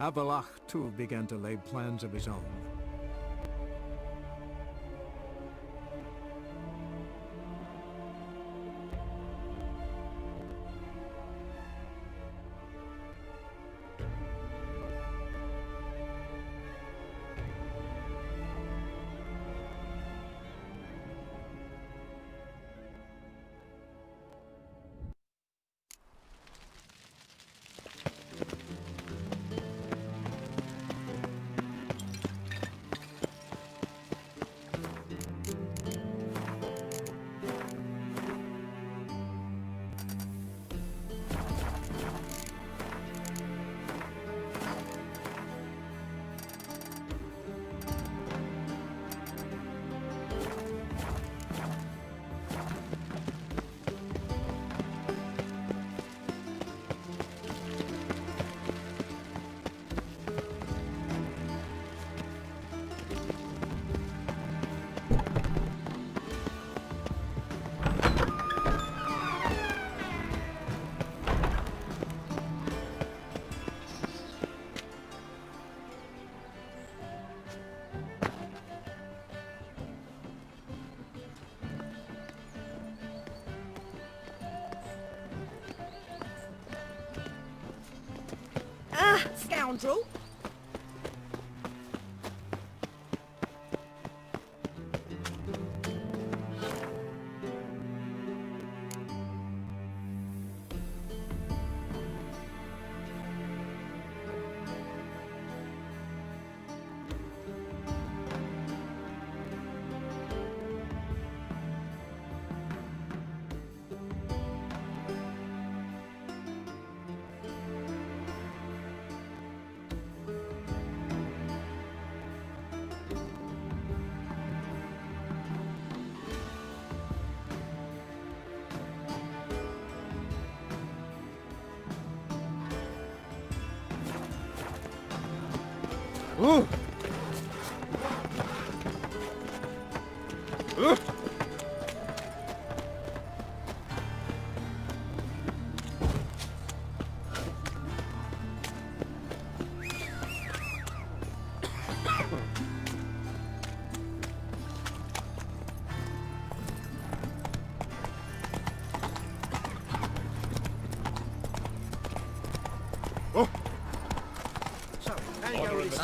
Avalach too began to lay plans of his own. Scoundrel! Ooh. Ooh. Oh. So, how you go this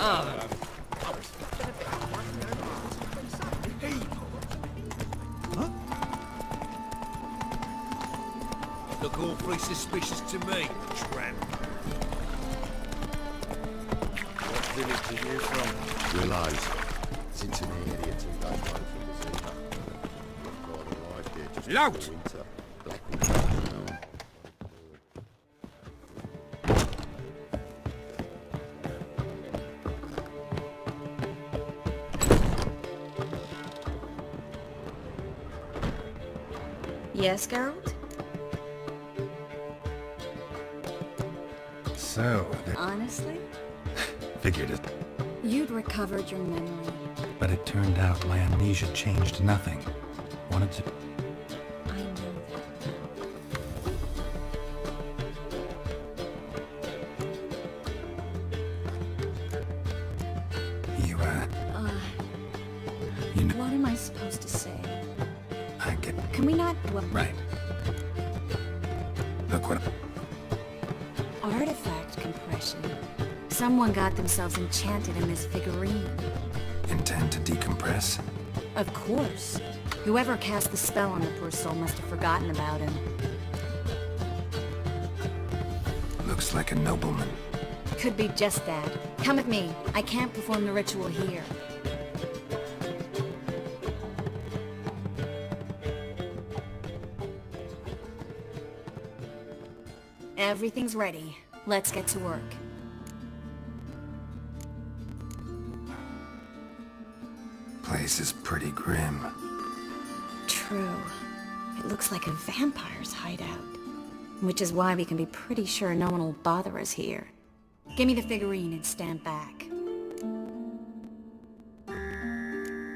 Look awfully suspicious to me, tramp. What village are you from? Realised, since an area 2 days away from the centre, God arrived here just Loud! before winter. Black Yes, Geralt? So, Honestly? figured it. You'd recovered your memory. But it turned out my amnesia changed nothing. Wanted to... I know You, that. you know, What am I supposed to say? I get... Can we not... Right. Look what... Artifact compression. Someone got themselves enchanted in this figurine. Intend to decompress? Of course. Whoever cast the spell on the poor soul must have forgotten about him. Looks like a nobleman. Could be just that. Come with me. I can't perform the ritual here. Everything's ready. Let's get to work. Place is pretty grim. True. It looks like a vampire's hideout. Which is why we can be pretty sure no one will bother us here. Give me the figurine and stand back.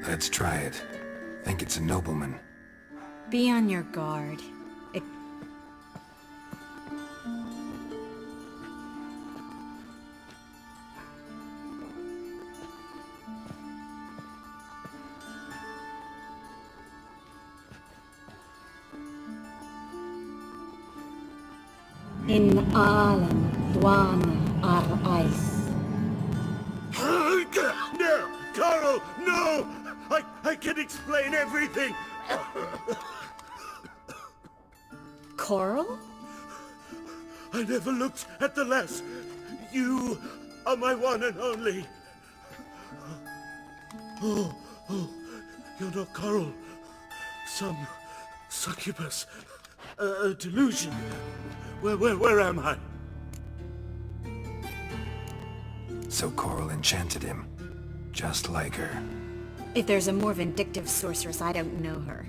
Let's try it. Think it's a nobleman. Be on your guard. In alam duana ar ice. No! Coral, no! I can explain everything! Coral? I never looked at the lass. You are my one and only. Oh, you're not Coral. Some succubus. A delusion. Where am I? So Coral enchanted him. Just like her. If there's a more vindictive sorceress, I don't know her.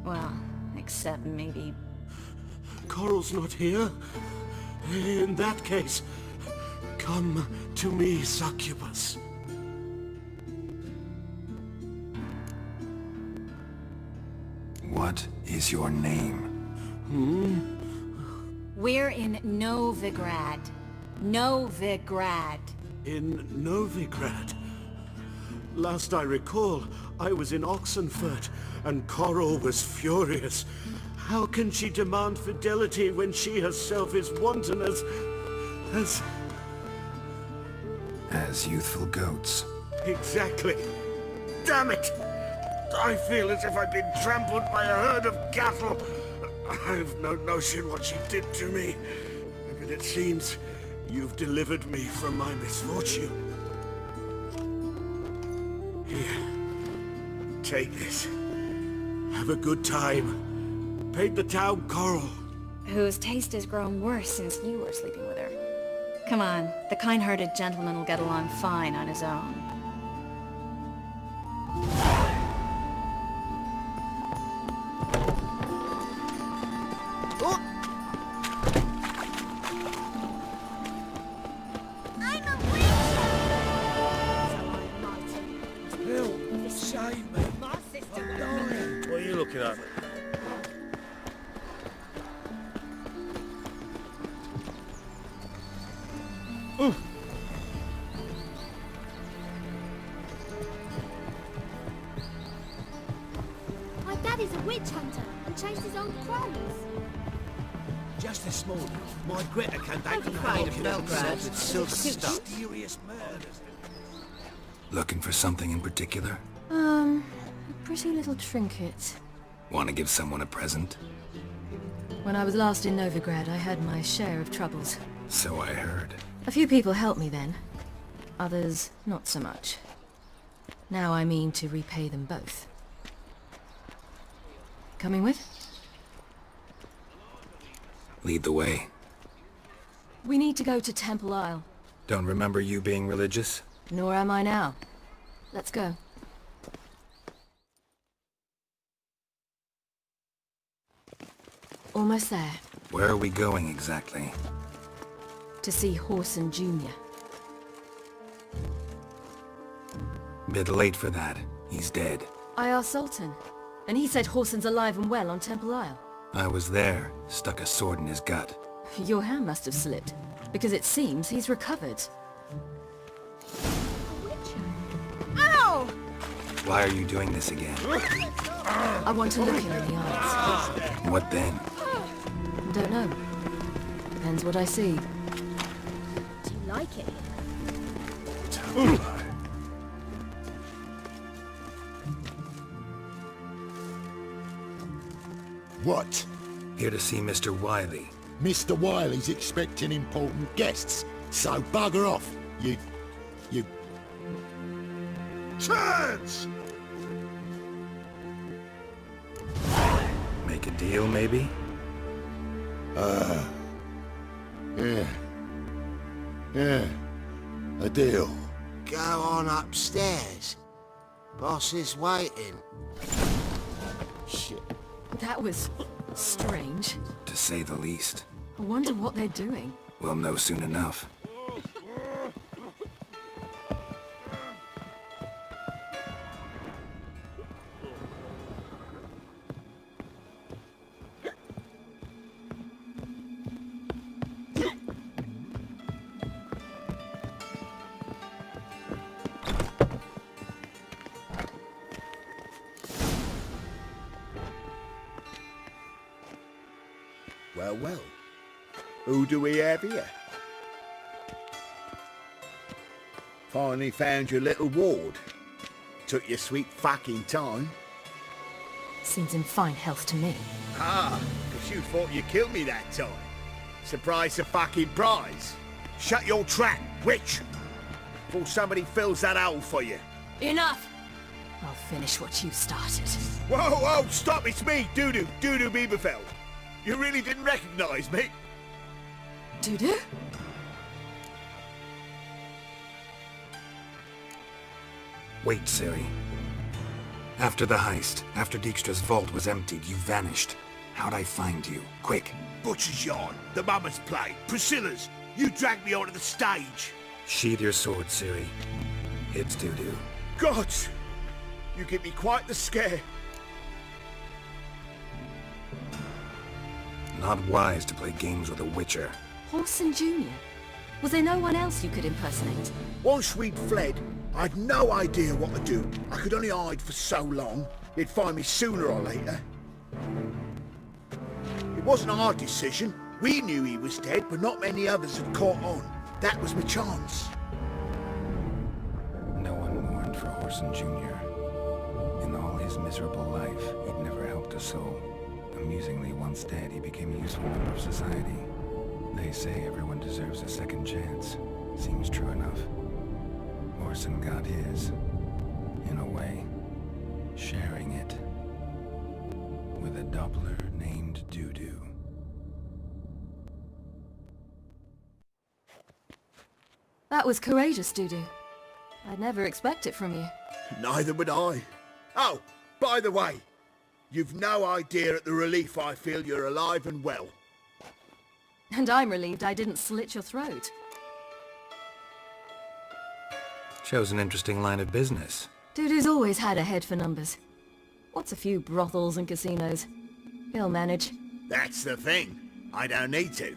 Well, except maybe... Coral's not here. In that case, come to me, succubus. What is your name? We're in Novigrad. Novigrad. In Novigrad. Last I recall, I was in Oxenfurt, and Coral was furious. How can she demand fidelity when she herself is wanton as... As youthful goats. Exactly. Damn it! I feel as if I've been trampled by a herd of cattle. I've no notion what she did to me, but it seems you've delivered me from my misfortune. Here, take this. Have a good time. Paint the town Coral. Whose taste has grown worse since you were sleeping with her. Come on, the kind-hearted gentleman will get along fine on his own. Bill, save me. My sister I'm dying. What are you looking at? My dad is a witch hunter and chases old crows. Just this morning, my Greta came back from afraid of Harkin Belgrade. with silver stuff. Mysterious murders. Looking for something in particular? A pretty little trinket. Want to give someone a present? When I was last in Novigrad, I had my share of troubles. So I heard. A few people helped me then. Others, not so much. Now I mean to repay them both. Coming with? Lead the way. We need to go to Temple Isle. Don't remember you being religious? Nor am I now. Let's go. Almost there. Where are we going exactly? To see Horson Jr. Bit late for that. He's dead. I asked Sultan, and he said Horson's alive and well on Temple Isle. I was there. Stuck a sword in his gut. Your hand must have slipped, because it seems he's recovered. Ow! Why are you doing this again? I want to look him in the eyes. What then? Don't know. Depends what I see. Do you like it? What? Here to see Mr. Wiley. Mr. Wiley's expecting important guests, so bugger off, you... Chance! Make a deal, maybe? Yeah, a deal. Go on upstairs. Boss is waiting. Shit. That was strange. To say the least. I wonder what they're doing. We'll know soon enough. Well, well. Who do we have here? Finally found your little ward. Took your sweet fucking time. Seems in fine health to me. Ah, because you thought you killed me that time. Surprise the fucking prize. Shut your trap, witch! Before somebody fills that hole for you. Enough! I'll finish what you started. Whoa, whoa, stop, it's me, Dudu Bieberfeld. You really didn't recognize me? Dudu? Wait, Ciri. After the heist, after Dijkstra's vault was emptied, you vanished. How'd I find you? Quick. Butcher's Yard, the Mama's Play, Priscilla's. You dragged me onto the stage. Sheathe your sword, Ciri. It's Dudu. God! You give me quite the scare. Not wise to play games with a witcher. Horson Jr.? Was there no one else you could impersonate? Once we'd fled, I'd no idea what to do. I could only hide for so long. They'd find me sooner or later. It wasn't our decision. We knew he was dead, but not many others had caught on. That was my chance. No one mourned for Horson Jr. In all his miserable life, he'd never helped a soul. Amusingly, once dead, he became a useful member of society. They say everyone deserves a second chance. Seems true enough. Horson got his, in a way, sharing it with a Doppler named Dudu. That was courageous, Dudu. I'd never expect it from you. Neither would I. Oh, by the way, you've no idea at the relief I feel you're alive and well. And I'm relieved I didn't slit your throat. Shows an interesting line of business. Dudu's always had a head for numbers. What's a few brothels and casinos? He'll manage. That's the thing. I don't need to.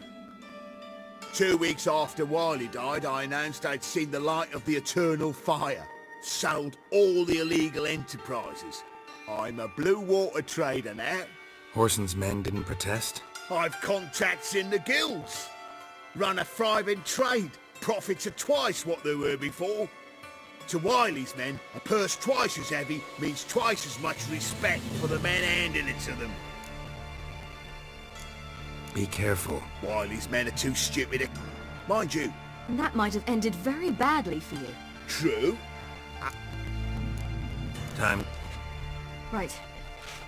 2 weeks after Wiley died, I announced I'd seen the light of the eternal fire. Sold all the illegal enterprises. I'm a blue water trader now. Horson's men didn't protest? I've contacts in the guilds. Run a thriving trade. Profits are twice what they were before. To Wiley's men, a purse twice as heavy means twice as much respect for the men handing it to them. Be careful. Wiley's men are too stupid to... Mind you. And that might have ended very badly for you. True. Time. Right.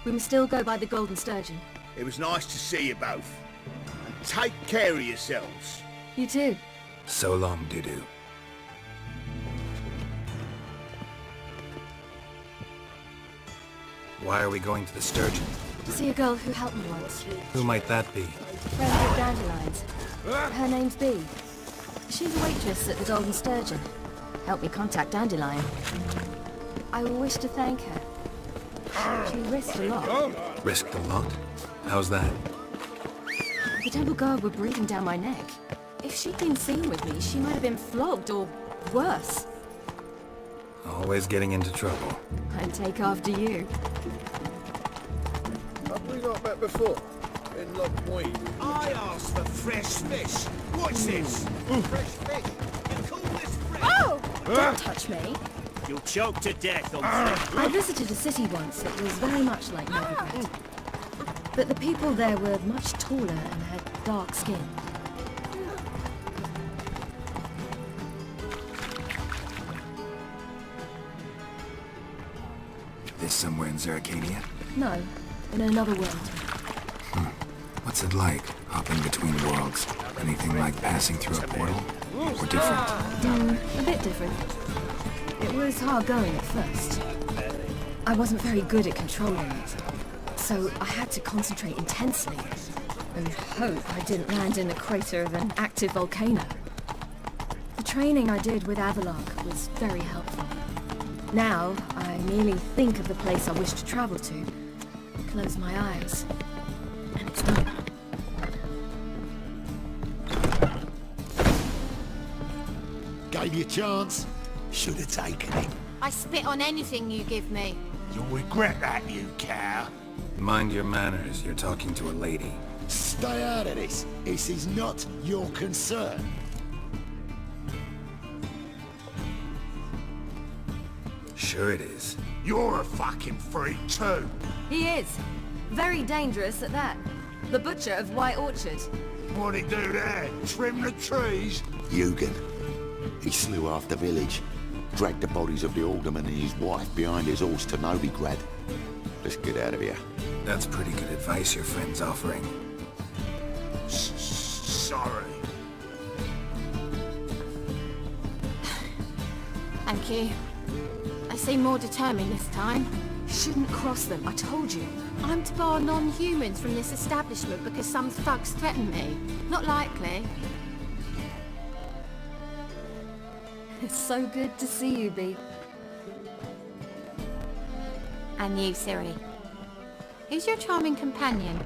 We must still go by the Golden Sturgeon. It was nice to see you both. And take care of yourselves. You too. So long, Dudu. Why are we going to the Sturgeon? To see a girl who helped me once. Who might that be? Friend of Dandelion's. Her name's Bee. She's a waitress at the Golden Sturgeon. Helped me contact Dandelion. I wish to thank her. She risked a lot. Risked a lot? How's that? The Temple Guard were breathing down my neck. If she'd been seen with me, she might have been flogged or worse. Always getting into trouble. I'd take after you. Have we not met before? In Lockweed? I asked for fresh fish. What's this? Fresh fish? You call this fresh? Oh! Don't touch me. You'll choke to death on I visited a city once that was very much like Novigrad. But the people there were much taller and had dark skin. This somewhere in Zeracania? No, in another world. What's it like, hopping between worlds? Anything like passing through a portal? Or different? A bit different. It was hard going at first. I wasn't very good at controlling it, so I had to concentrate intensely and hope I didn't land in the crater of an active volcano. The training I did with Avalok was very helpful. Now, I merely think of the place I wish to travel to, close my eyes, and it's done. Gave you a chance. Should have taken it. I spit on anything you give me. You'll regret that, you cow. Mind your manners, you're talking to a lady. Stay out of this. This is not your concern. Sure it is. You're a fucking freak too. He is. Very dangerous at that. The butcher of White Orchard. What'd he do there? Trim the trees? Eugen. He slew half the village. Dragged the bodies of the alderman and his wife behind his horse to Novigrad. Let's get out of here. That's pretty good advice your friend's offering. Sorry. Thank you. They seem more determined this time. Shouldn't cross them, I told you. I'm to bar non-humans from this establishment because some thugs threaten me. Not likely. It's so good to see you, Bee. And you, Siri. Who's your charming companion?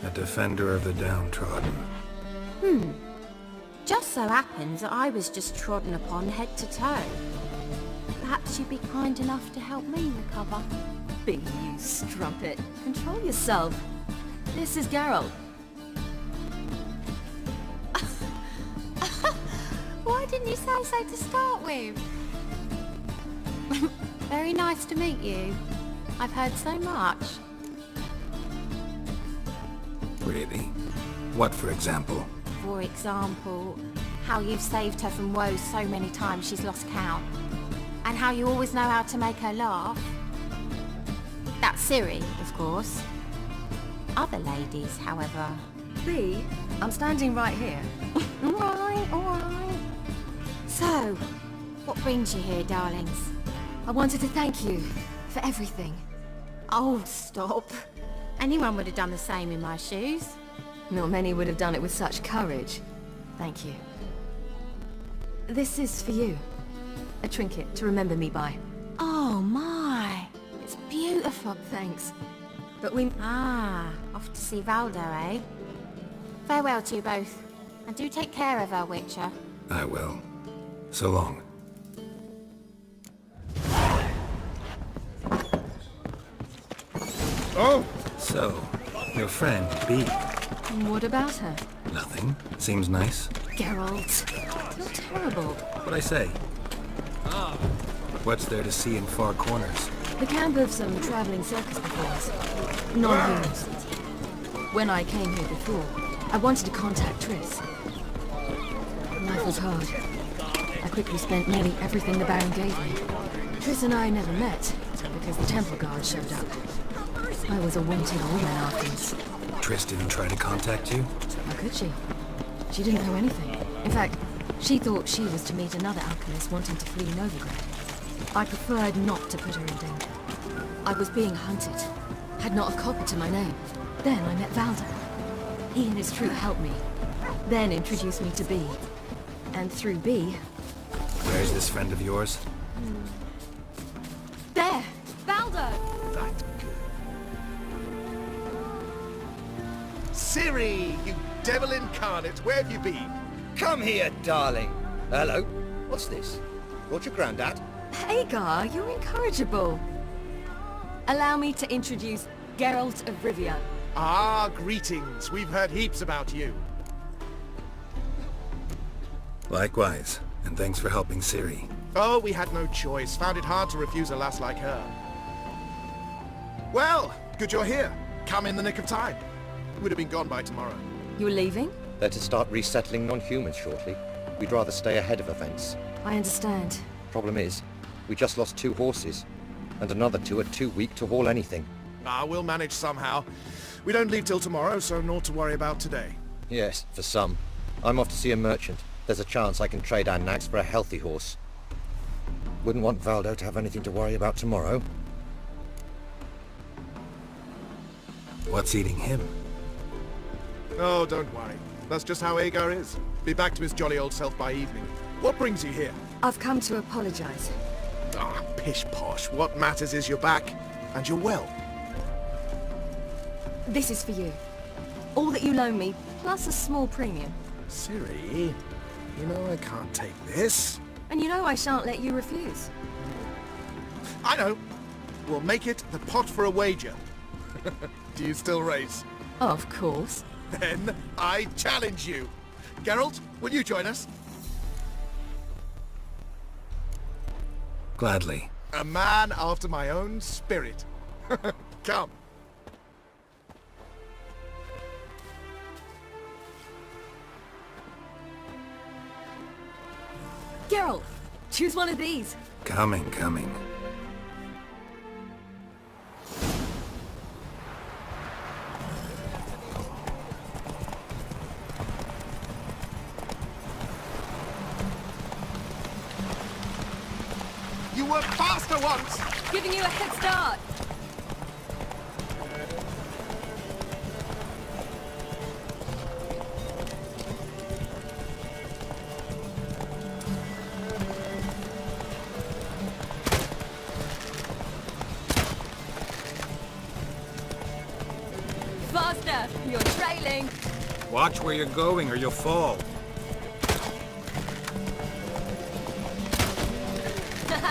A defender of the downtrodden. Just so happens that I was just trodden upon head to toe. Perhaps you'd be kind enough to help me recover. Bee, you strumpet. Control yourself. This is Geralt. Why didn't you say so to start with? Very nice to meet you. I've heard so much. Really? What, for example? For example, how you've saved her from woes so many times she's lost count. And how you always know how to make her laugh. That's Siri, of course. Other ladies, however... Bee, I'm standing right here. Alright. So, what brings you here, darlings? I wanted to thank you for everything. Oh, stop. Anyone would have done the same in my shoes. Not many would have done it with such courage. Thank you. This is for you. A trinket to remember me by. Oh my, it's beautiful. Thanks. But we... Off to see Valdo, eh? Farewell to you both. And do take care of her, Witcher. I will. So long. Oh! So, your friend, Bee. What about her? Nothing. Seems nice. Geralt. You're terrible. What'd I say? What's there to see in far corners? The camp of some traveling circus performers. Non-humans. When I came here before, I wanted to contact Triss. Life was hard. I quickly spent nearly everything the Baron gave me. Triss and I never met, because the Temple Guard showed up. I was a wanted woman afterwards. Triss didn't try to contact you? How could she? She didn't know anything. In fact, she thought she was to meet another alchemist wanting to flee Novigrad. I preferred not to put her in danger. I was being hunted. Had not a copper to my name. Then I met Valdo. He and his troop helped me. Then introduced me to Bee. And through Bee... Where's this friend of yours? There! Valdo! That's good. Siri, you devil incarnate, where have you been? Come here, darling. Hello. What's this? Brought your granddad? Hagar, you're incorrigible. Allow me to introduce Geralt of Rivia. Ah, greetings. We've heard heaps about you. Likewise, and thanks for helping Ciri. Oh, we had no choice. Found it hard to refuse a lass like her. Well, good you're here. Come in the nick of time. Would have been gone by tomorrow. You're leaving? They're to start resettling non-humans shortly. We'd rather stay ahead of events. I understand. Problem is, we just lost 2 horses. And another 2 are too weak to haul anything. Ah, we'll manage somehow. We don't leave till tomorrow, so naught to worry about today. Yes, for some. I'm off to see a merchant. There's a chance I can trade our nags for a healthy horse. Wouldn't want Valdo to have anything to worry about tomorrow. What's eating him? Oh, don't worry. That's just how Agar is. Be back to his jolly old self by evening. What brings you here? I've come to apologize. Ah, pish-posh. What matters is you're back, and you're well. This is for you. All that you loan me, plus a small premium. Ciri, you know I can't take this. And you know I shan't let you refuse. I know. We'll make it the pot for a wager. Do you still race? Of course. Then I challenge you. Geralt, will you join us? Gladly. A man after my own spirit. Come. Geralt, choose one of these. Coming. You were faster once! Giving you a head start. Faster! You're trailing! Watch where you're going or you'll fall.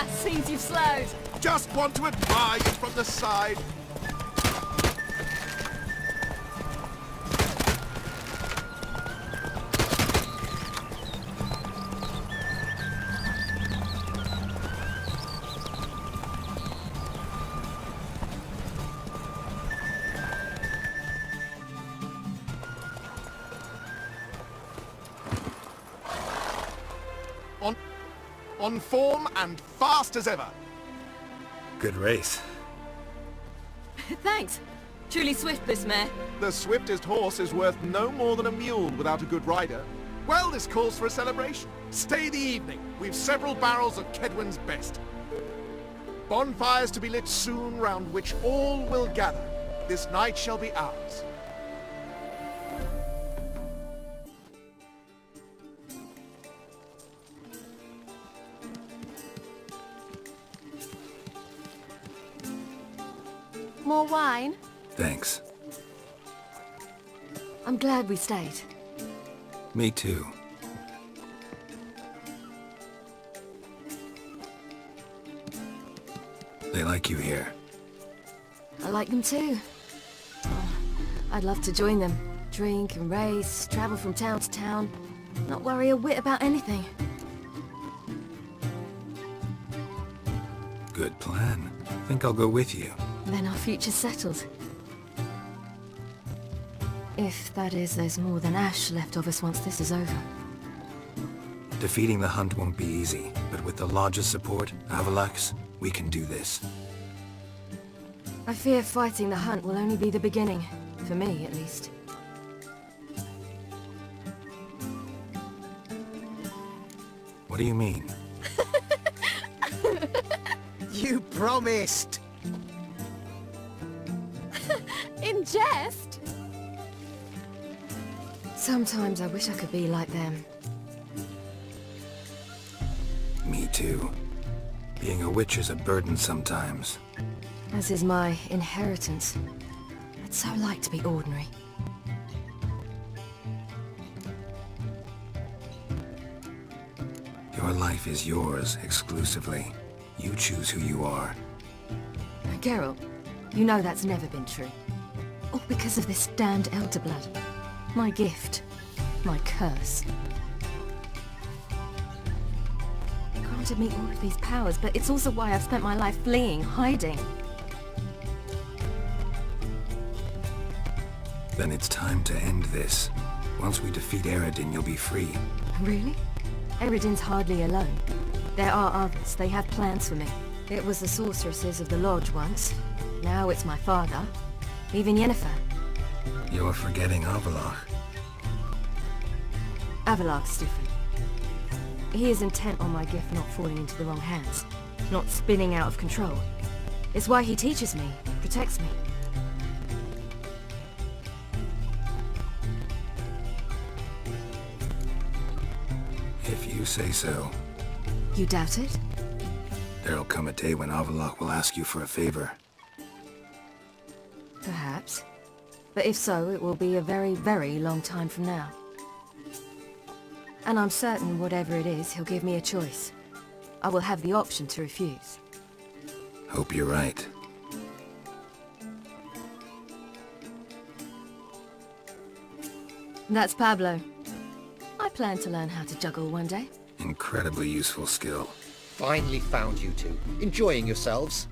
Seems you've slowed. Just want to admire you from the side. On form and fast as ever. Good race. Thanks. Truly swift, this mare. The swiftest horse is worth no more than a mule without a good rider. Well, this calls for a celebration. Stay the evening. We've several barrels of Kedwen's best. Bonfires to be lit soon, round which all will gather. This night shall be ours. More wine? Thanks. I'm glad we stayed. Me too. They like you here. I like them too. Oh, I'd love to join them. Drink and race, travel from town to town. Not worry a whit about anything. Good plan. Think I'll go with you. Then our future's settled. If, that is, there's more than ash left of us once this is over. Defeating the hunt won't be easy, but with the Lodge's support, Avalax, we can do this. I fear fighting the hunt will only be the beginning. For me, at least. What do you mean? You promised! In jest? Sometimes I wish I could be like them. Me too. Being a witch is a burden sometimes. As is my inheritance. I'd so like to be ordinary. Your life is yours exclusively. You choose who you are. Geralt, you know that's never been true. All because of this damned Elder Blood. My gift. My curse. Granted me all of these powers, but it's also why I've spent my life fleeing, hiding. Then it's time to end this. Once we defeat Eredin, you'll be free. Really? Eredin's hardly alone. There are others. They have plans for me. It was the sorceresses of the Lodge once. Now it's my father. Even Yennefer. You're forgetting Avalach. Avalach's different. He is intent on my gift not falling into the wrong hands. Not spinning out of control. It's why he teaches me, protects me. If you say so. You doubt it? There'll come a day when Avalach will ask you for a favor. Perhaps. But if so, it will be a very, very long time from now. And I'm certain whatever it is, he'll give me a choice. I will have the option to refuse. Hope you're right. That's Pablo. I plan to learn how to juggle one day. Incredibly useful skill. Finally found you two. Enjoying yourselves?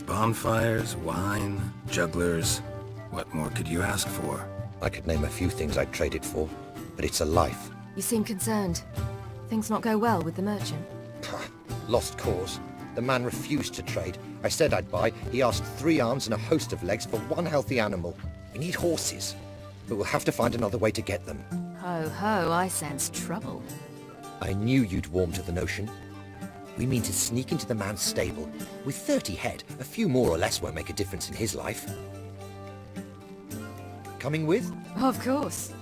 Bonfires, wine, jugglers. What more could you ask for? I could name a few things I'd trade it for, but it's a life. You seem concerned. Things not go well with the merchant? Lost cause. The man refused to trade. I said I'd buy. He asked 3 arms and a host of legs for 1 healthy animal. We need horses, but we'll have to find another way to get them. Ho ho, I sense trouble. I knew you'd warm to the notion. We mean to sneak into the man's stable. With 30 head, a few more or less won't make a difference in his life. Coming with? Of course.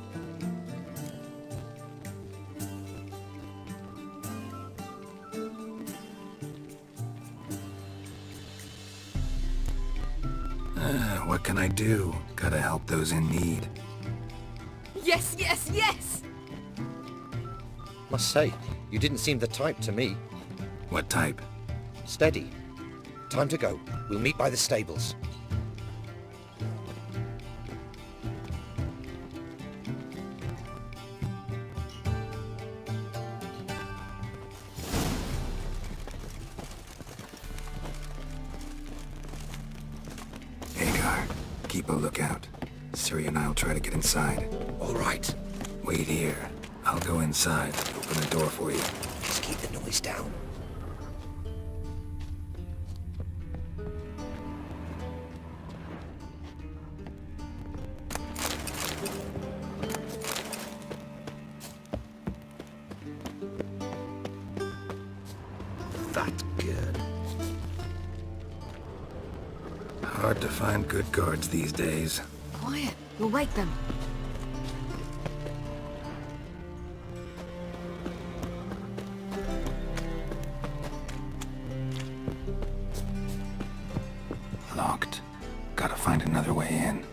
What can I do? Gotta help those in need. Yes, yes, yes! Must say, you didn't seem the type to me. What type? Steady. Time to go. We'll meet by the stables. Hagar, keep a lookout. Siri and I'll try to get inside. All right. Wait here. I'll go inside. Open the door for you. Just keep the noise down. That good. Hard to find good guards these days. Quiet, you'll wake them. Locked. Gotta find another way in.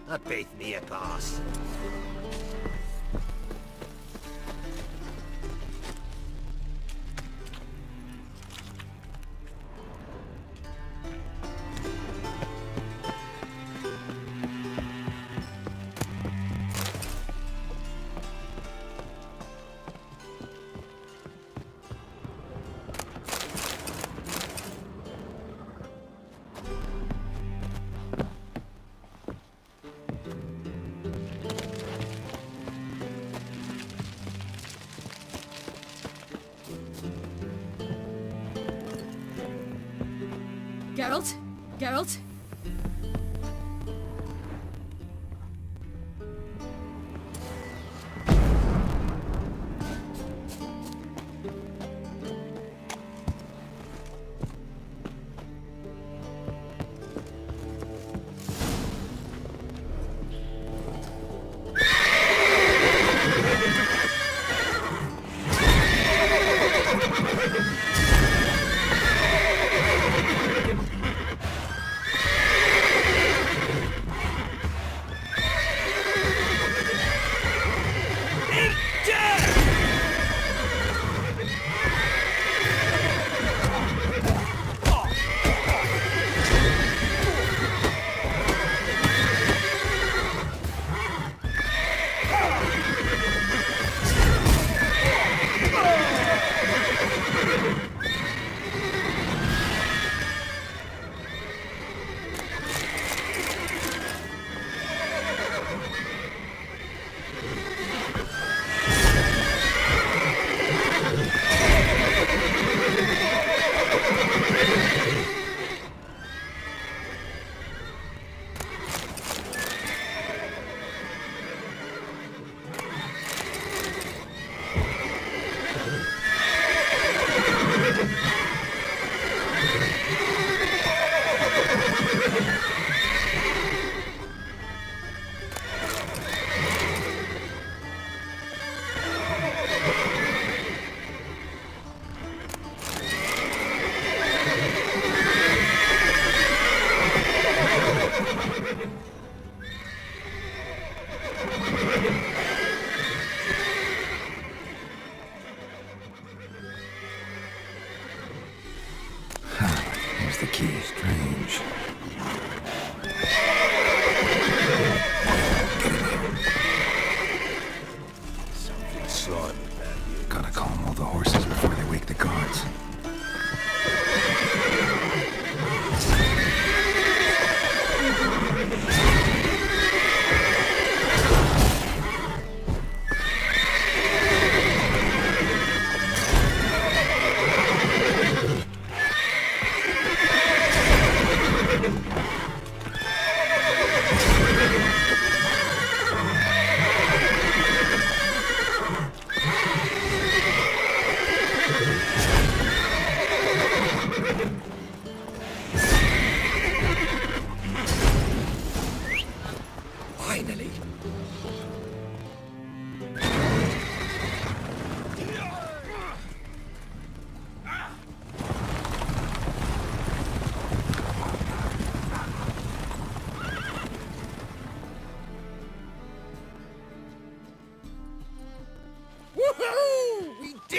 That beat me a pass. Geralt? Geralt?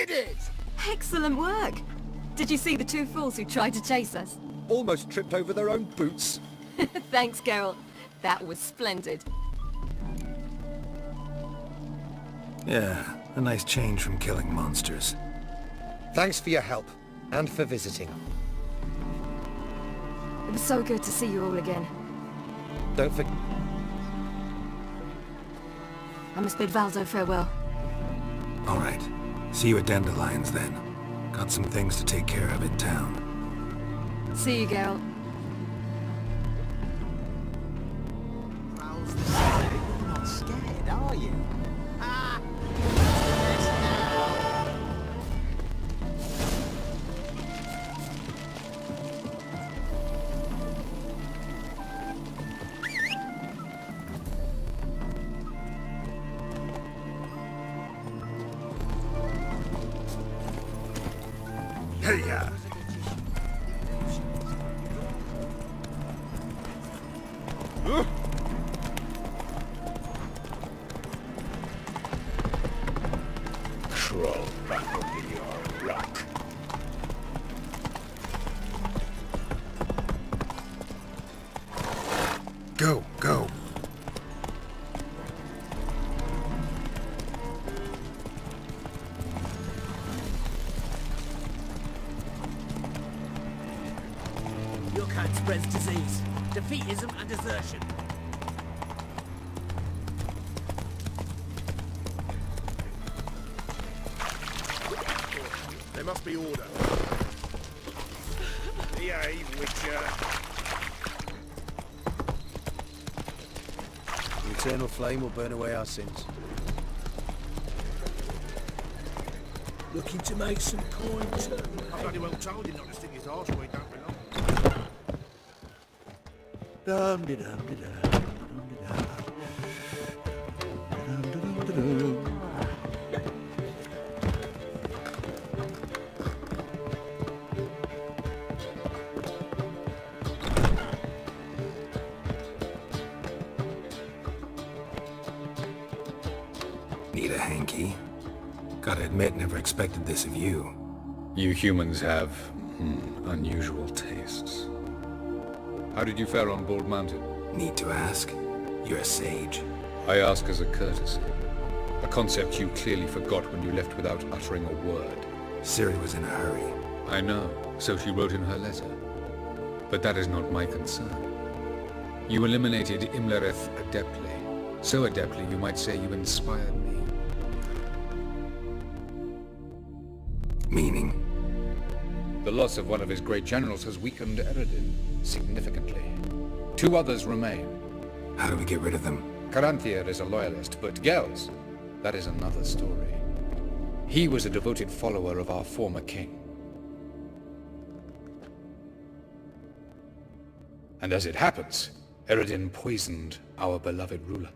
You did! Excellent work! Did you see the two fools who tried to chase us? Almost tripped over their own boots. Thanks, Carol. That was splendid. Yeah, a nice change from killing monsters. Thanks for your help, and for visiting. It was so good to see you all again. Don't forget... I must bid Valdo farewell. All right. See you at Dandelions then. Got some things to take care of in town. See you, Geralt. You're not scared, are you? Hey-ya! Crawl back up in your rock. Go, go. Your kind spreads disease, defeatism and desertion. There must be order. Behave, Witcher. The eternal flame will burn away our sins. Looking to make some coin, too. I bloody well told you not to stick his arse where he don't belong. Dum-de-dum-de-dum, dum-de-dum. Dum-de-dum-de-dum. Need a hanky? Gotta admit, never expected this of you. You humans have unusual tastes. How did you fare on Bald Mountain? Need to ask? You're a sage. I ask as a courtesy. A concept you clearly forgot when you left without uttering a word. Ciri was in a hurry. I know, so she wrote in her letter. But that is not my concern. You eliminated Imlerith adeptly. So adeptly you might say you inspired me. Meaning? The loss of one of his great generals has weakened Eredin significantly. 2 others remain. How do we get rid of them? Caranthier is a loyalist, but Gels, that is another story. He was a devoted follower of our former king. And as it happens, Eredin poisoned our beloved ruler.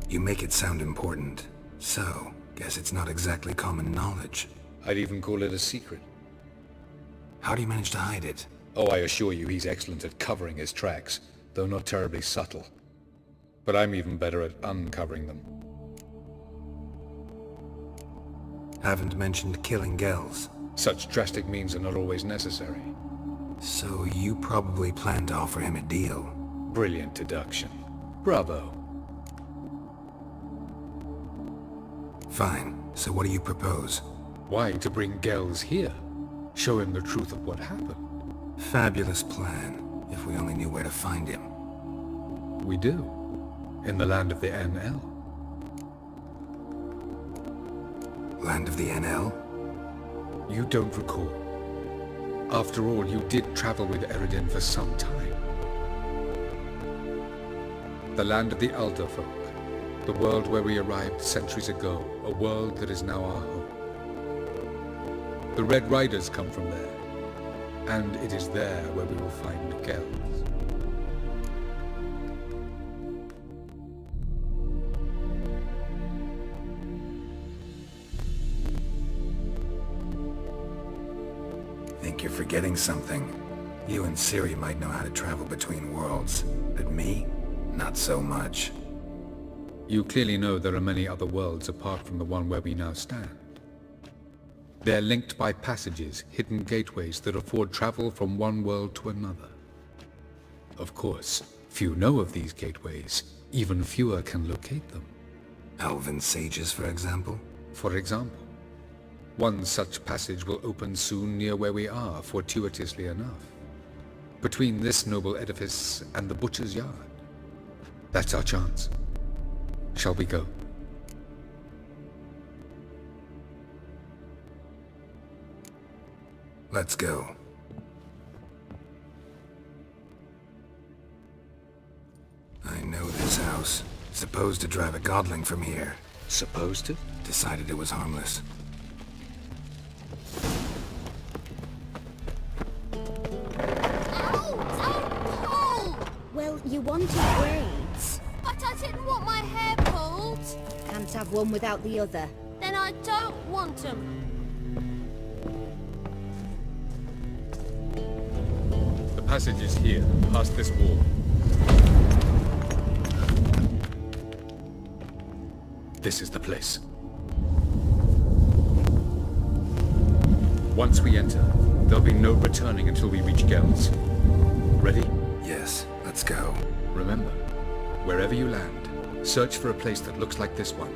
You make it sound important. So, guess it's not exactly common knowledge. I'd even call it a secret. How do you manage to hide it? Oh, I assure you he's excellent at covering his tracks, though not terribly subtle. But I'm even better at uncovering them. Haven't mentioned killing Gels. Such drastic means are not always necessary. So you probably plan to offer him a deal. Brilliant deduction. Bravo. Fine. So what do you propose? Why, to bring Gels here. Show him the truth of what happened. Fabulous plan, if we only knew where to find him. We do. In the land of the NL. Land of the NL? You don't recall. After all, you did travel with Eredin for some time. The land of the Alderfolk. The world where we arrived centuries ago. A world that is now our home. The Red Riders come from there. And it is there where we will find Gels. think you're forgetting something. You and Ciri might know how to travel between worlds, but me? Not so much. You clearly know there are many other worlds apart from the one where we now stand. They're linked by passages, hidden gateways that afford travel from one world to another. Of course, few know of these gateways. Even fewer can locate them. Elven sages, for example? For example. One such passage will open soon near where we are, fortuitously enough. Between this noble edifice and the butcher's yard. That's our chance. Shall we go? Let's go. I know this house. Supposed to drive a godling from here. Supposed to? Decided it was harmless. Well, you wanted braids. But I didn't want my hair pulled. Can't have one without the other. Then I don't want them. The passage is here, past this wall. This is the place. Once we enter, there'll be no returning until we reach Gel's. Ready? Yes, let's go. Remember, wherever you land, search for a place that looks like this one.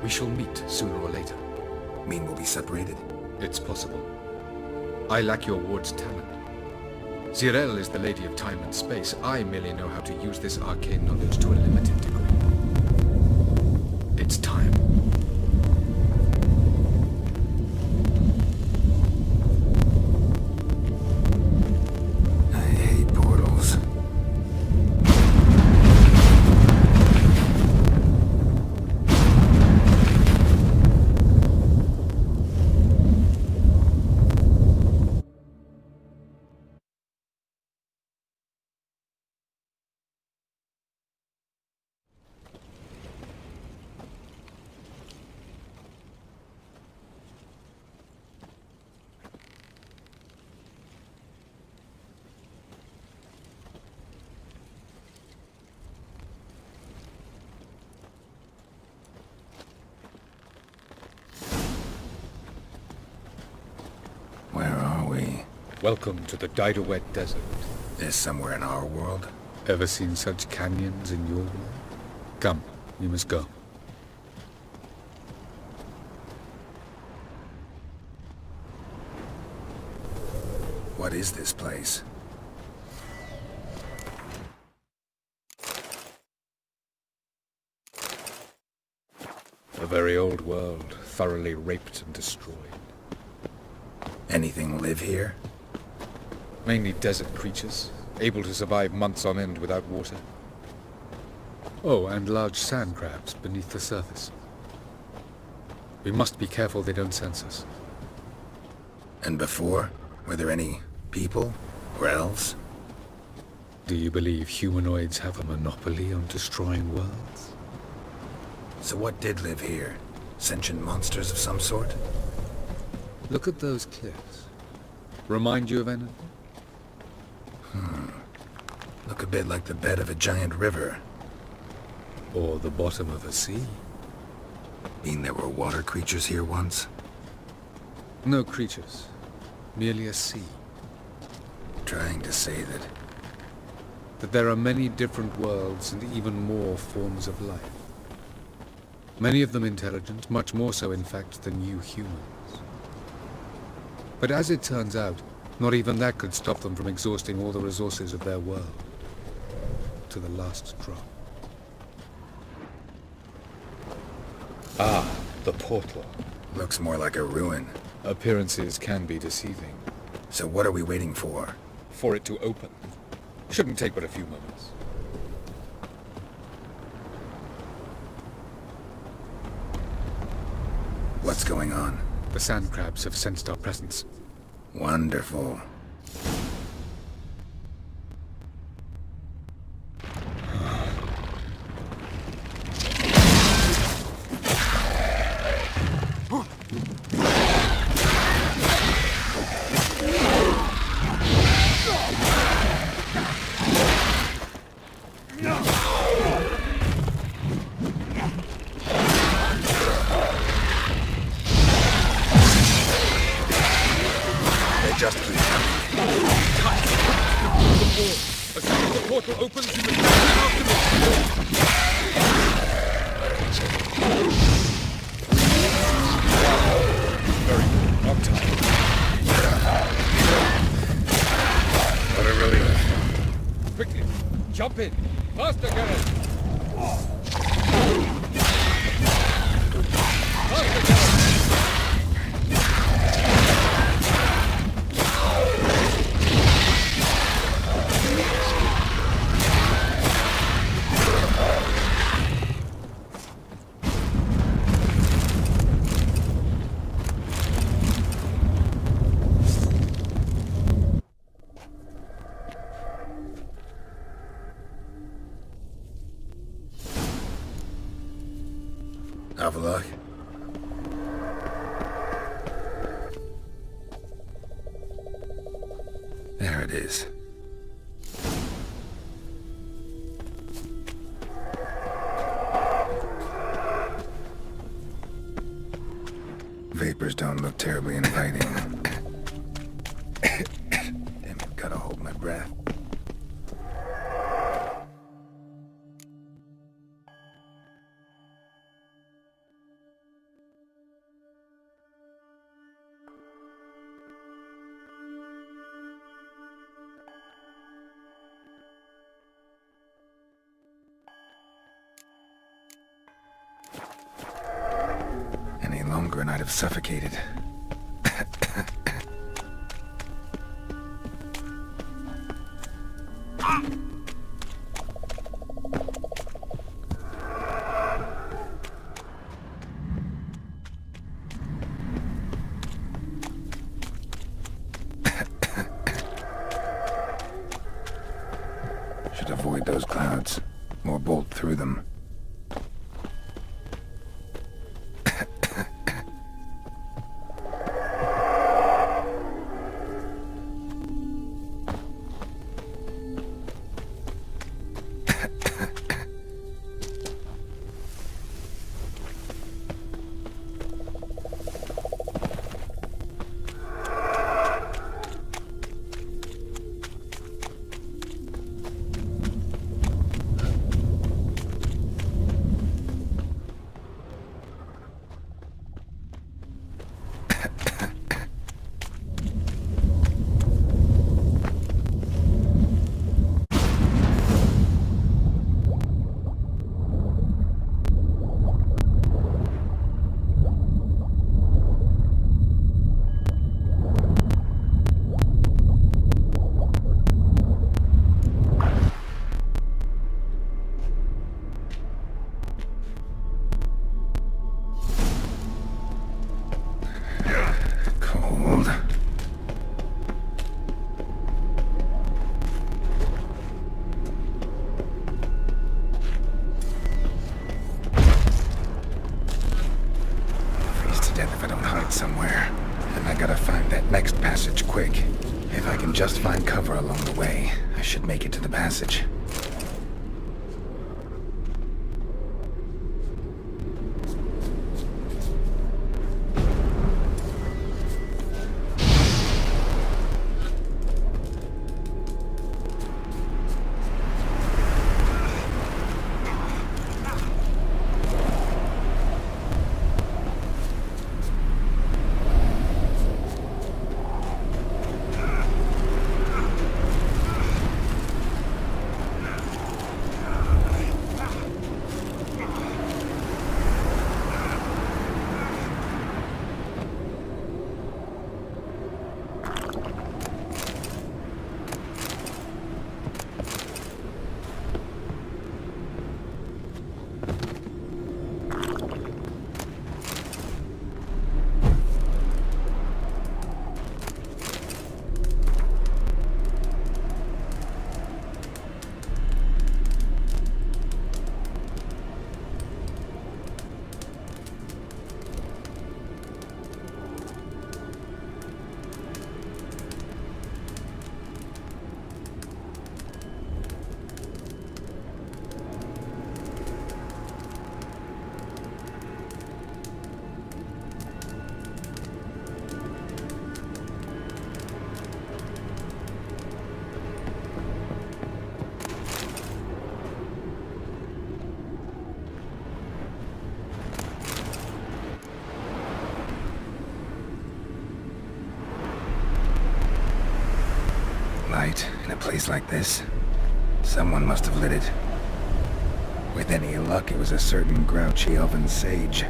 We shall meet sooner or later. Mean we'll be separated? It's possible. I lack your ward's talent. Zirel is the lady of time and space. I merely know how to use this arcane knowledge to a limited degree. It's time. I hate portals. Where are we? Welcome to the Didowet Desert. This somewhere in our world? Ever seen such canyons in your world? Come, we must go. What is this place? A very old world, thoroughly raped and destroyed. Anything live here? Mainly desert creatures, able to survive months on end without water. Oh, and large sand crabs beneath the surface. We must be careful they don't sense us. And before? Were there any people? Or elves? Do you believe humanoids have a monopoly on destroying worlds? So what did live here? Sentient monsters of some sort? Look at those cliffs. Remind you of anything? Look a bit like the bed of a giant river. Or the bottom of a sea. Mean there were water creatures here once? No creatures. Merely a sea. Trying to say that there are many different worlds and even more forms of life. Many of them intelligent, much more so in fact than you humans. But as it turns out, not even that could stop them from exhausting all the resources of their world. To the last drop. Ah, the portal. Looks more like a ruin. Appearances can be deceiving. So what are we waiting for? For it to open. Shouldn't take but a few moments. What's going on? The sand crabs have sensed our presence. Wonderful. just keep coming. As soon as the portal opens, you can come after me. Very good. On time. What a relief. Quickly, jump in. Faster, Garrett. Faster, Garrett. Have a look. There it is. Vapors don't look terribly inviting. Damn it, gotta hold my breath. Any longer and I'd have suffocated. Should avoid those clouds, or bolt through them. Somewhere, and I gotta find that next passage quick. If I can just find cover along the way, I should make it to the passage. light in a place like this? Someone must have lit it. With any luck, it was a certain grouchy elven sage.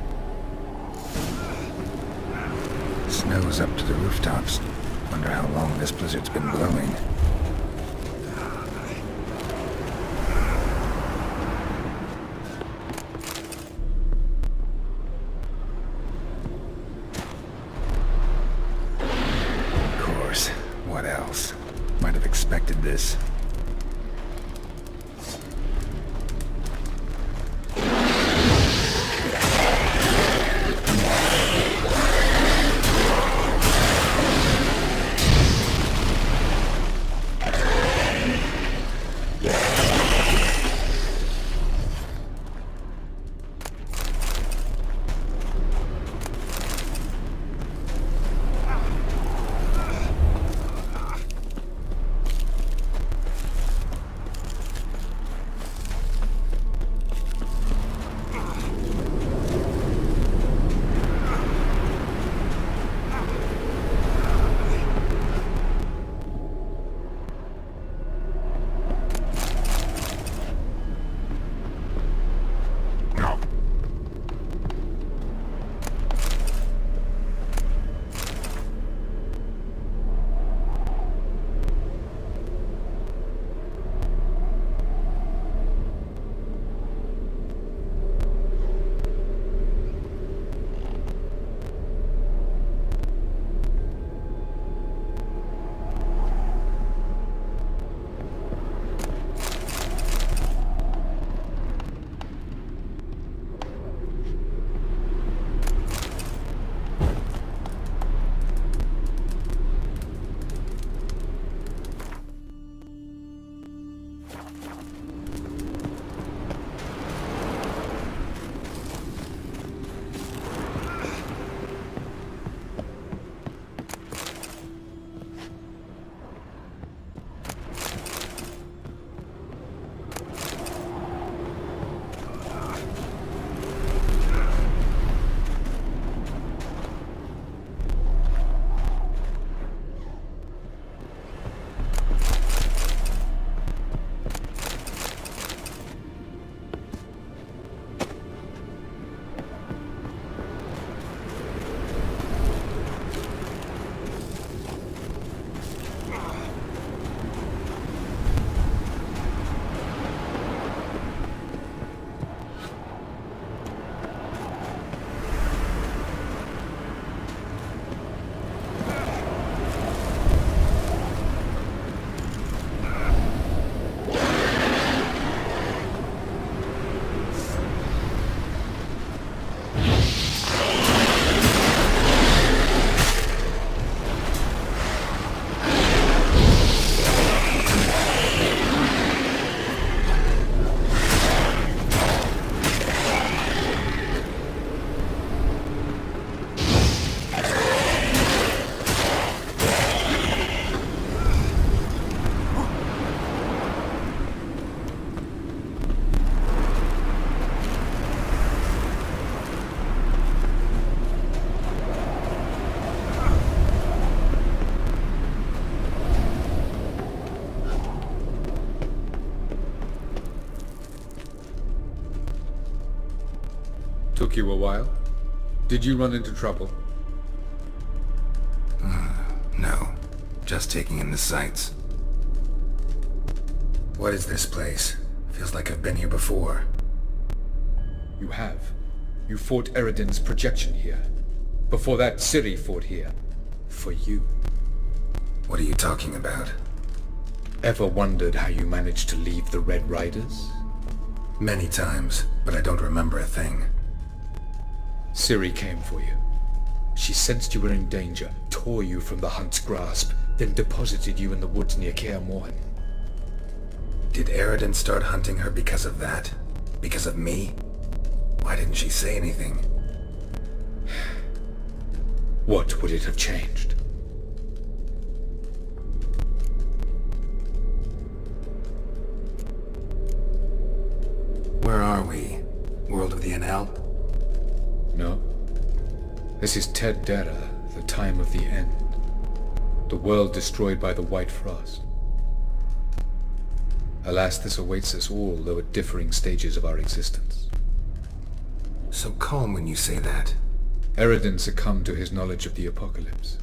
Snow's up to the rooftops. Wonder how long this blizzard's been blowing. Of course. What else? Might have expected this. Took you a while? Did you run into trouble? No. Just taking in the sights. What is this place? Feels like I've been here before. You have. You fought Eridan's projection here. Before that, Ciri fought here. For you. What are you talking about? Ever wondered how you managed to leave the Red Riders? Many times, but I don't remember a thing. Ciri came for you. She sensed you were in danger, tore you from the Hunt's grasp, then deposited you in the woods near Kaer Morhen. Did Eridan start hunting her because of that? Because of me? Why didn't she say anything? What would it have changed? Where are we? World of the NL? No. This is Ted Dera, the time of the end. The world destroyed by the White Frost. Alas, this awaits us all, though at differing stages of our existence. So calm when you say that. Eredin succumbed to his knowledge of the apocalypse.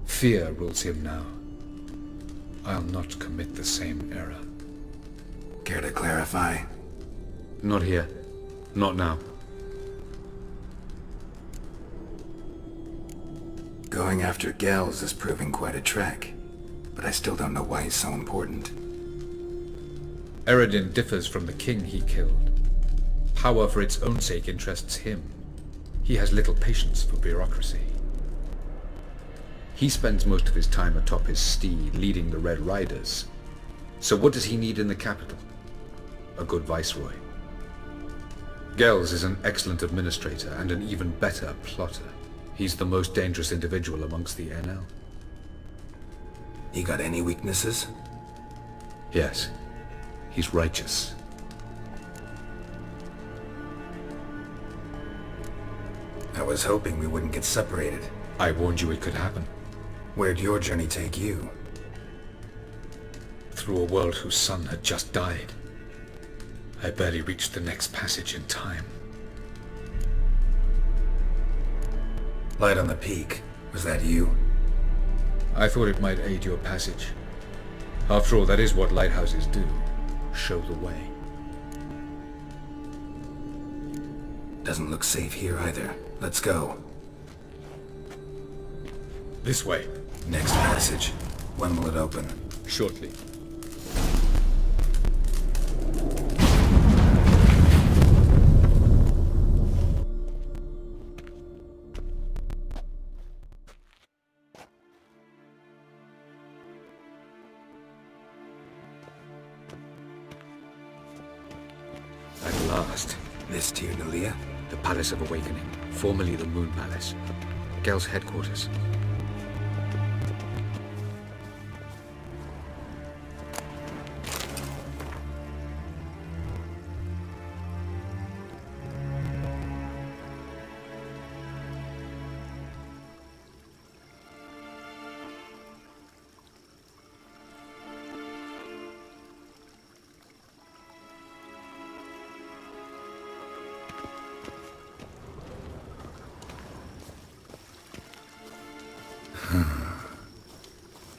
Fear rules him now. I'll not commit the same error. Care to clarify? Not here. Not now. Going after Gels is proving quite a trek, but I still don't know why he's so important. Eredin differs from the king he killed. Power for its own sake interests him. He has little patience for bureaucracy. He spends most of his time atop his steed, leading the Red Riders. So what does he need in the capital? A good viceroy. Gels is an excellent administrator and an even better plotter. He's the most dangerous individual amongst the NL. He got any weaknesses? Yes. He's righteous. I was hoping we wouldn't get separated. I warned you it could happen. Where'd your journey take you? Through a world whose son had just died. I barely reached the next passage in time. Light on the peak. Was that you? I thought it might aid your passage. After all, that is what lighthouses do. Show the way. Doesn't look safe here either. Let's go. This way. Next passage. When will it open? Shortly. At last. This to you, Nalia? The Palace of Awakening, formerly the Moon Palace. Gel's headquarters.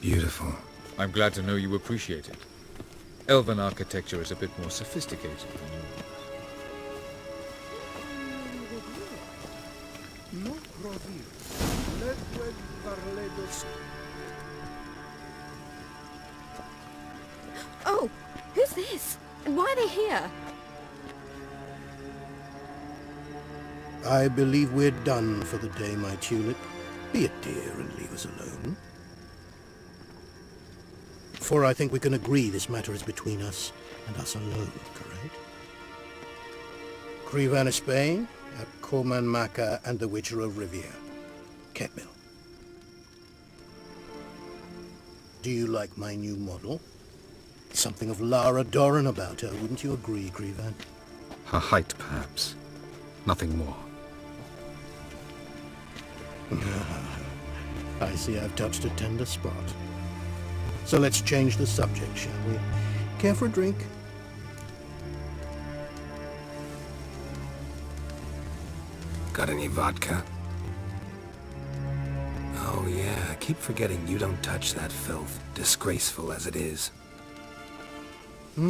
Beautiful. I'm glad to know you appreciate it. Elven architecture is a bit more sophisticated than yours. Oh, who's this? And why are they here? I believe we're done for the day, my tulip. Be a dear and leave us alone. For I think we can agree this matter is between us and us alone, correct? Krivan of Spain, at Corman Maka and the Witcher of Rivia. Ketmill. Do you like my new model? Something of Lara Doran about her, wouldn't you agree, Krivan? Her height, perhaps. Nothing more. I see I've touched a tender spot. So let's change the subject, shall we? Care for a drink? Got any vodka? Oh yeah, I keep forgetting you don't touch that filth, disgraceful as it is. I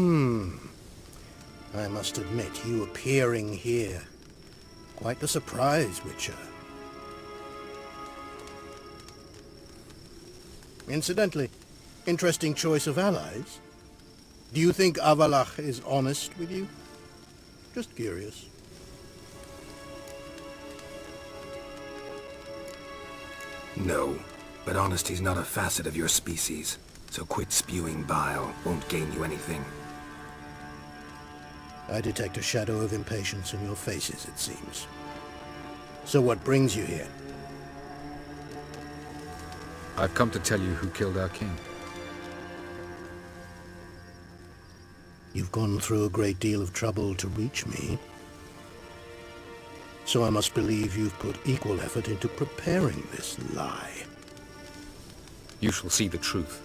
must admit, you appearing here. Quite the surprise, Witcher. Incidentally, interesting choice of allies. Do you think Avalach is honest with you? Just curious. No, but honesty's not a facet of your species. So quit spewing bile. Won't gain you anything. I detect a shadow of impatience in your faces, it seems. So what brings you here? I've come to tell you who killed our king. You've gone through a great deal of trouble to reach me. So I must believe you've put equal effort into preparing this lie. You shall see the truth.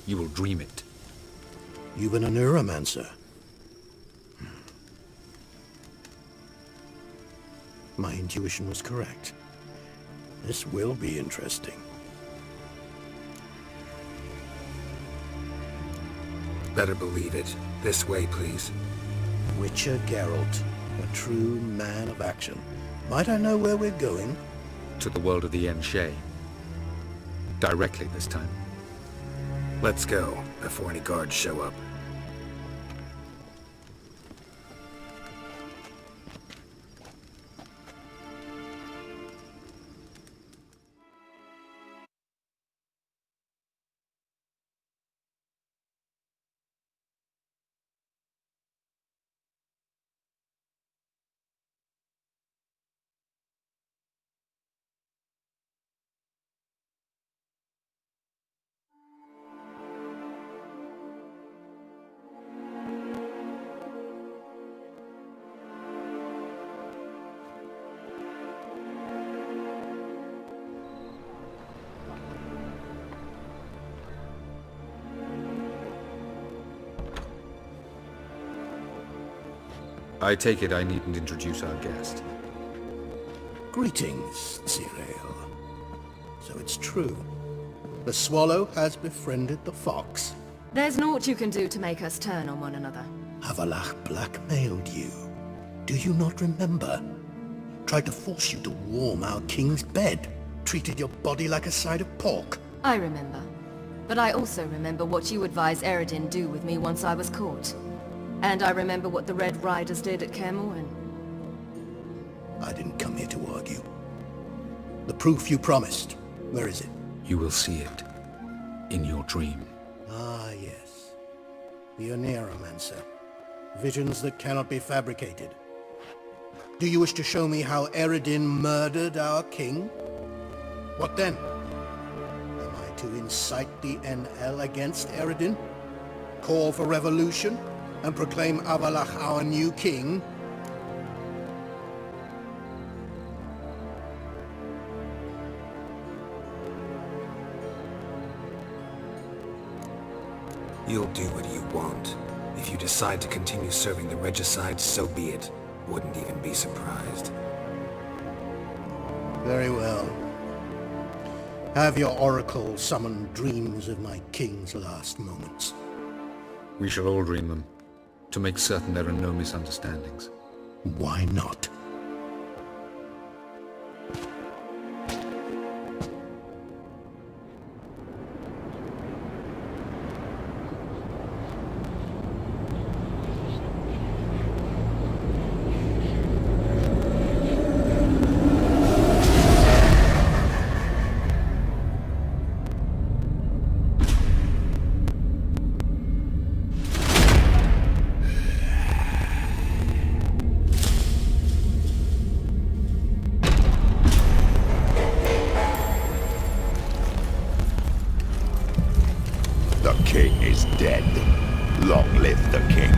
You will dream it. Even a neuromancer. My intuition was correct. This will be interesting. Better believe it. This way, please. Witcher Geralt, a true man of action. Might I know where we're going? To the world of the Enshe. Directly this time. Let's go, before any guards show up. I take it I needn't introduce our guest. Greetings, Cyril. So it's true. The swallow has befriended the fox. There's naught you can do to make us turn on one another. Avalach blackmailed you. Do you not remember? Tried to force you to warm our king's bed. Treated your body like a side of pork. I remember. But I also remember what you advised Eredin do with me once I was caught. And I remember what the Red Riders did at Kaer Morhen. I didn't come here to argue. The proof you promised, where is it? You will see it. In your dream. Ah, yes. The Oneiromancer. Visions that cannot be fabricated. Do you wish to show me how Eredin murdered our king? What then? Am I to incite the NL against Eredin? Call for revolution? And proclaim Avalach our new king? You'll do what you want. If you decide to continue serving the regicide, so be it. Wouldn't even be surprised. Very well. Have your oracle summon dreams of my king's last moments. We shall all dream them. To make certain there are no misunderstandings. Why not? The king is dead. Long live the king.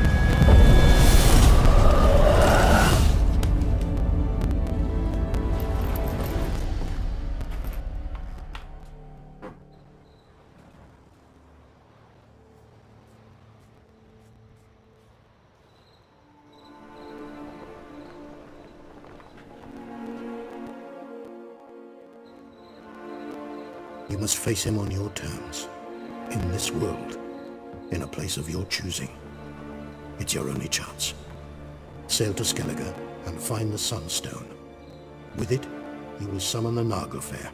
You must face him on your terms. In this world. In a place of your choosing. It's your only chance. Sail to Skellige and find the Sunstone. With it, you will summon the Nagelfair.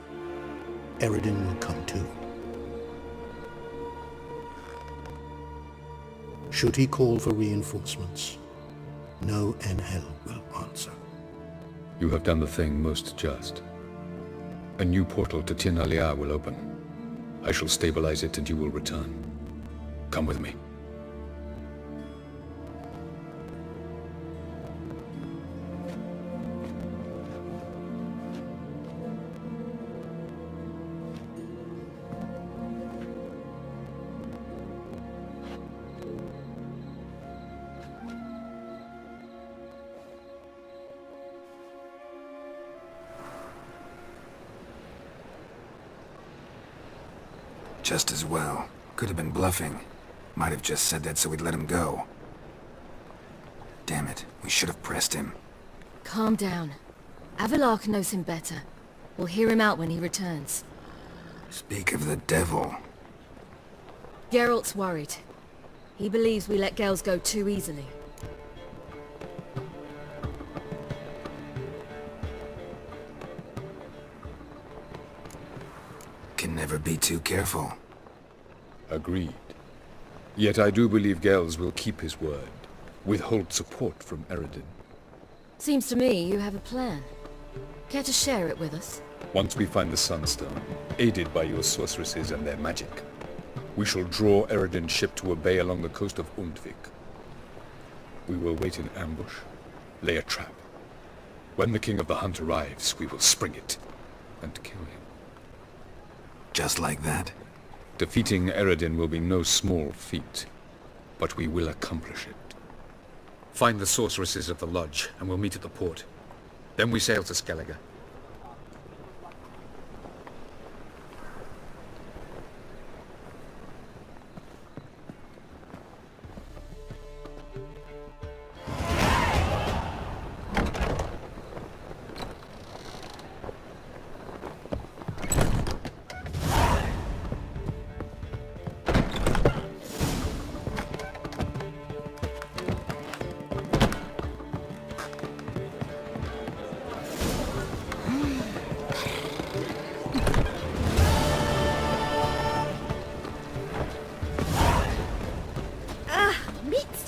Eredin will come too. Should he call for reinforcements, no NL will answer. You have done the thing most just. A new portal to Tin Alia will open. I shall stabilize it and you will return. Come with me. Just as well. Could have been bluffing. Might have just said that so we'd let him go. Damn it, we should have pressed him. Calm down. Avalark knows him better. We'll hear him out when he returns. Speak of the devil. Geralt's worried. He believes we let girls go too easily. Can never be too careful. Agreed. Yet I do believe Gels will keep his word. Withhold support from Eredin. Seems to me you have a plan. Care to share it with us? Once we find the Sunstone, aided by your sorceresses and their magic, we shall draw Eredin's ship to a bay along the coast of Undvik. We will wait in ambush, lay a trap. When the King of the Hunt arrives, we will spring it and kill him. Just like that? Defeating Eredin will be no small feat, but we will accomplish it. Find the sorceresses of the lodge, and we'll meet at the port. Then we sail to Skellige.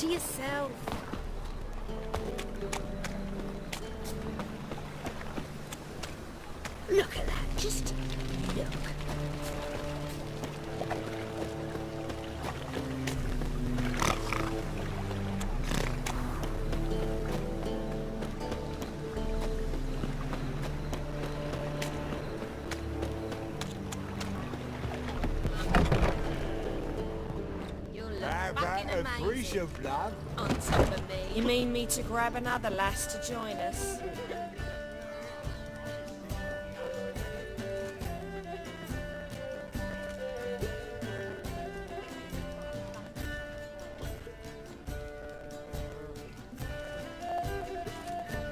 To yourself. Look at that, just look. On top of me. You mean me to grab another lass to join us?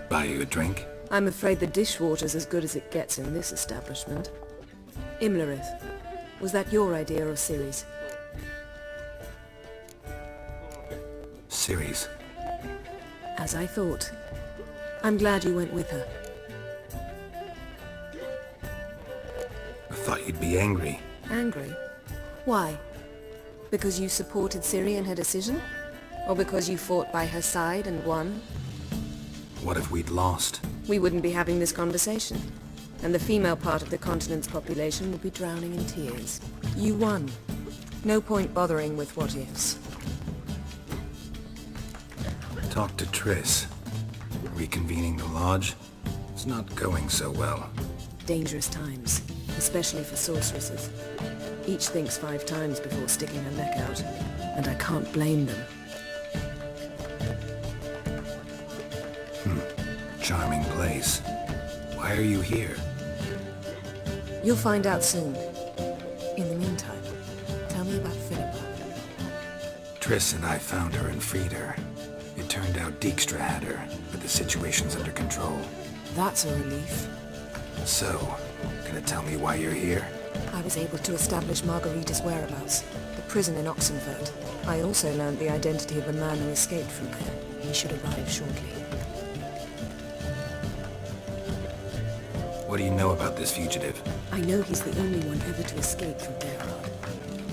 Buy you a drink? I'm afraid the dishwater's as good as it gets in this establishment. Imlerith, was that your idea or Ciri's? Ciri's. As I thought. I'm glad you went with her. I thought you'd be angry. Angry? Why? Because you supported Ciri in her decision? Or because you fought by her side and won? What if we'd lost? We wouldn't be having this conversation. And the female part of the continent's population would be drowning in tears. You won. No point bothering with what ifs. Talk to Triss. Reconvening the lodge? It's not going so well. Dangerous times, especially for sorceresses. Each thinks 5 times before sticking her neck out, and I can't blame them. Charming place. Why are you here? You'll find out soon. In the meantime, tell me about Philippa. Triss and I found her and freed her. It turned out Dijkstra had her, but the situation's under control. That's a relief. So, gonna tell me why you're here? I was able to establish Margarita's whereabouts, the prison in Oxenfurt. I also learned the identity of the man who escaped from there. He should arrive shortly. What do you know about this fugitive? I know he's the only one ever to escape from Gerard.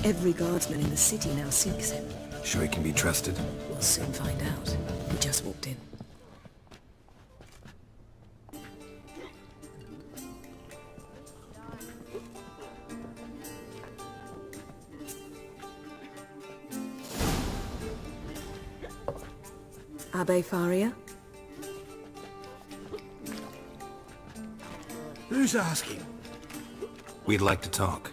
Every guardsman in the city now seeks him. Sure he can be trusted? We'll soon find out. He just walked in. Abbe Faria? Who's asking? We'd like to talk.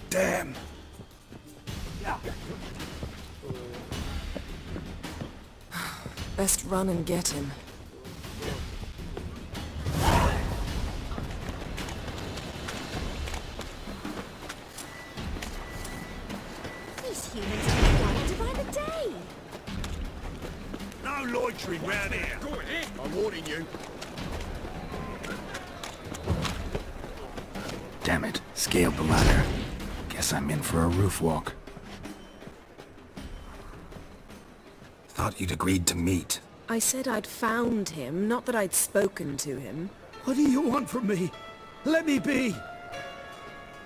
Damn. Best run and get him. humans together to find a day. No loitering round here. Go ahead. I'm warning you. Damn it, scaled the ladder. Guess I'm in for a roof walk. Thought you'd agreed to meet. I said I'd found him, not that I'd spoken to him. What do you want from me? Let me be!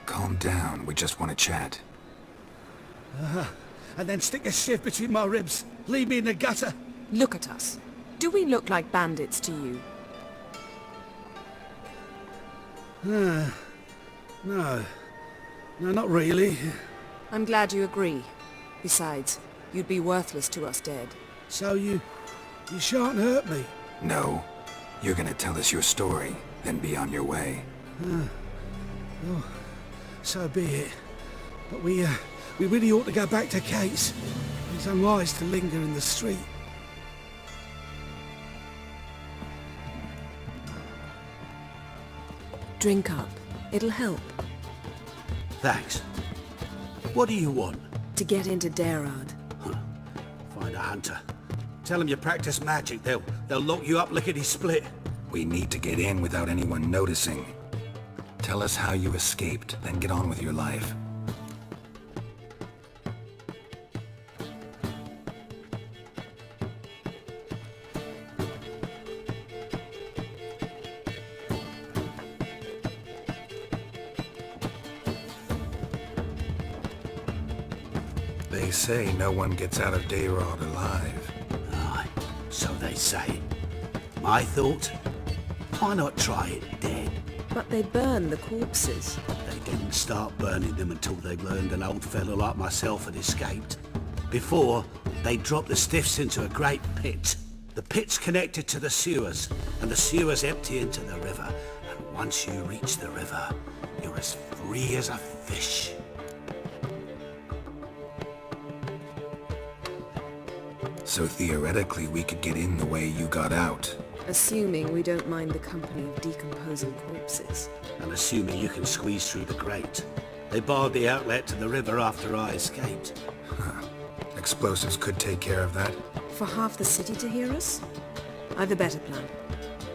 Calm down, we just want to chat. And then stick a shiv between my ribs. Leave me in the gutter. Look at us. Do we look like bandits to you? No. No, not really. I'm glad you agree. Besides, you'd be worthless to us dead. So you shan't hurt me? No. You're gonna tell us your story, then be on your way. Oh, so be it. But we really ought to go back to Kate's. It's unwise to linger in the street. Drink up. It'll help. Thanks. What do you want? To get into Darad. Find a hunter. Tell them you practice magic. They'll lock you up lickety-split. We need to get in without anyone noticing. Tell us how you escaped, then get on with your life. They say no one gets out of Dayrod alive. Aye, so they say. My thought? Why not try it dead? But they burn the corpses. They didn't start burning them until they learned an old fellow like myself had escaped. Before, they dropped the stiffs into a great pit. The pit's connected to the sewers, and the sewers empty into the river. And once you reach the river, you're as free as a fish. So theoretically, we could get in the way you got out. Assuming we don't mind the company of decomposing corpses. And assuming you can squeeze through the grate. They barred the outlet to the river after I escaped. Huh. Explosives could take care of that. For half the city to hear us? I've a better plan.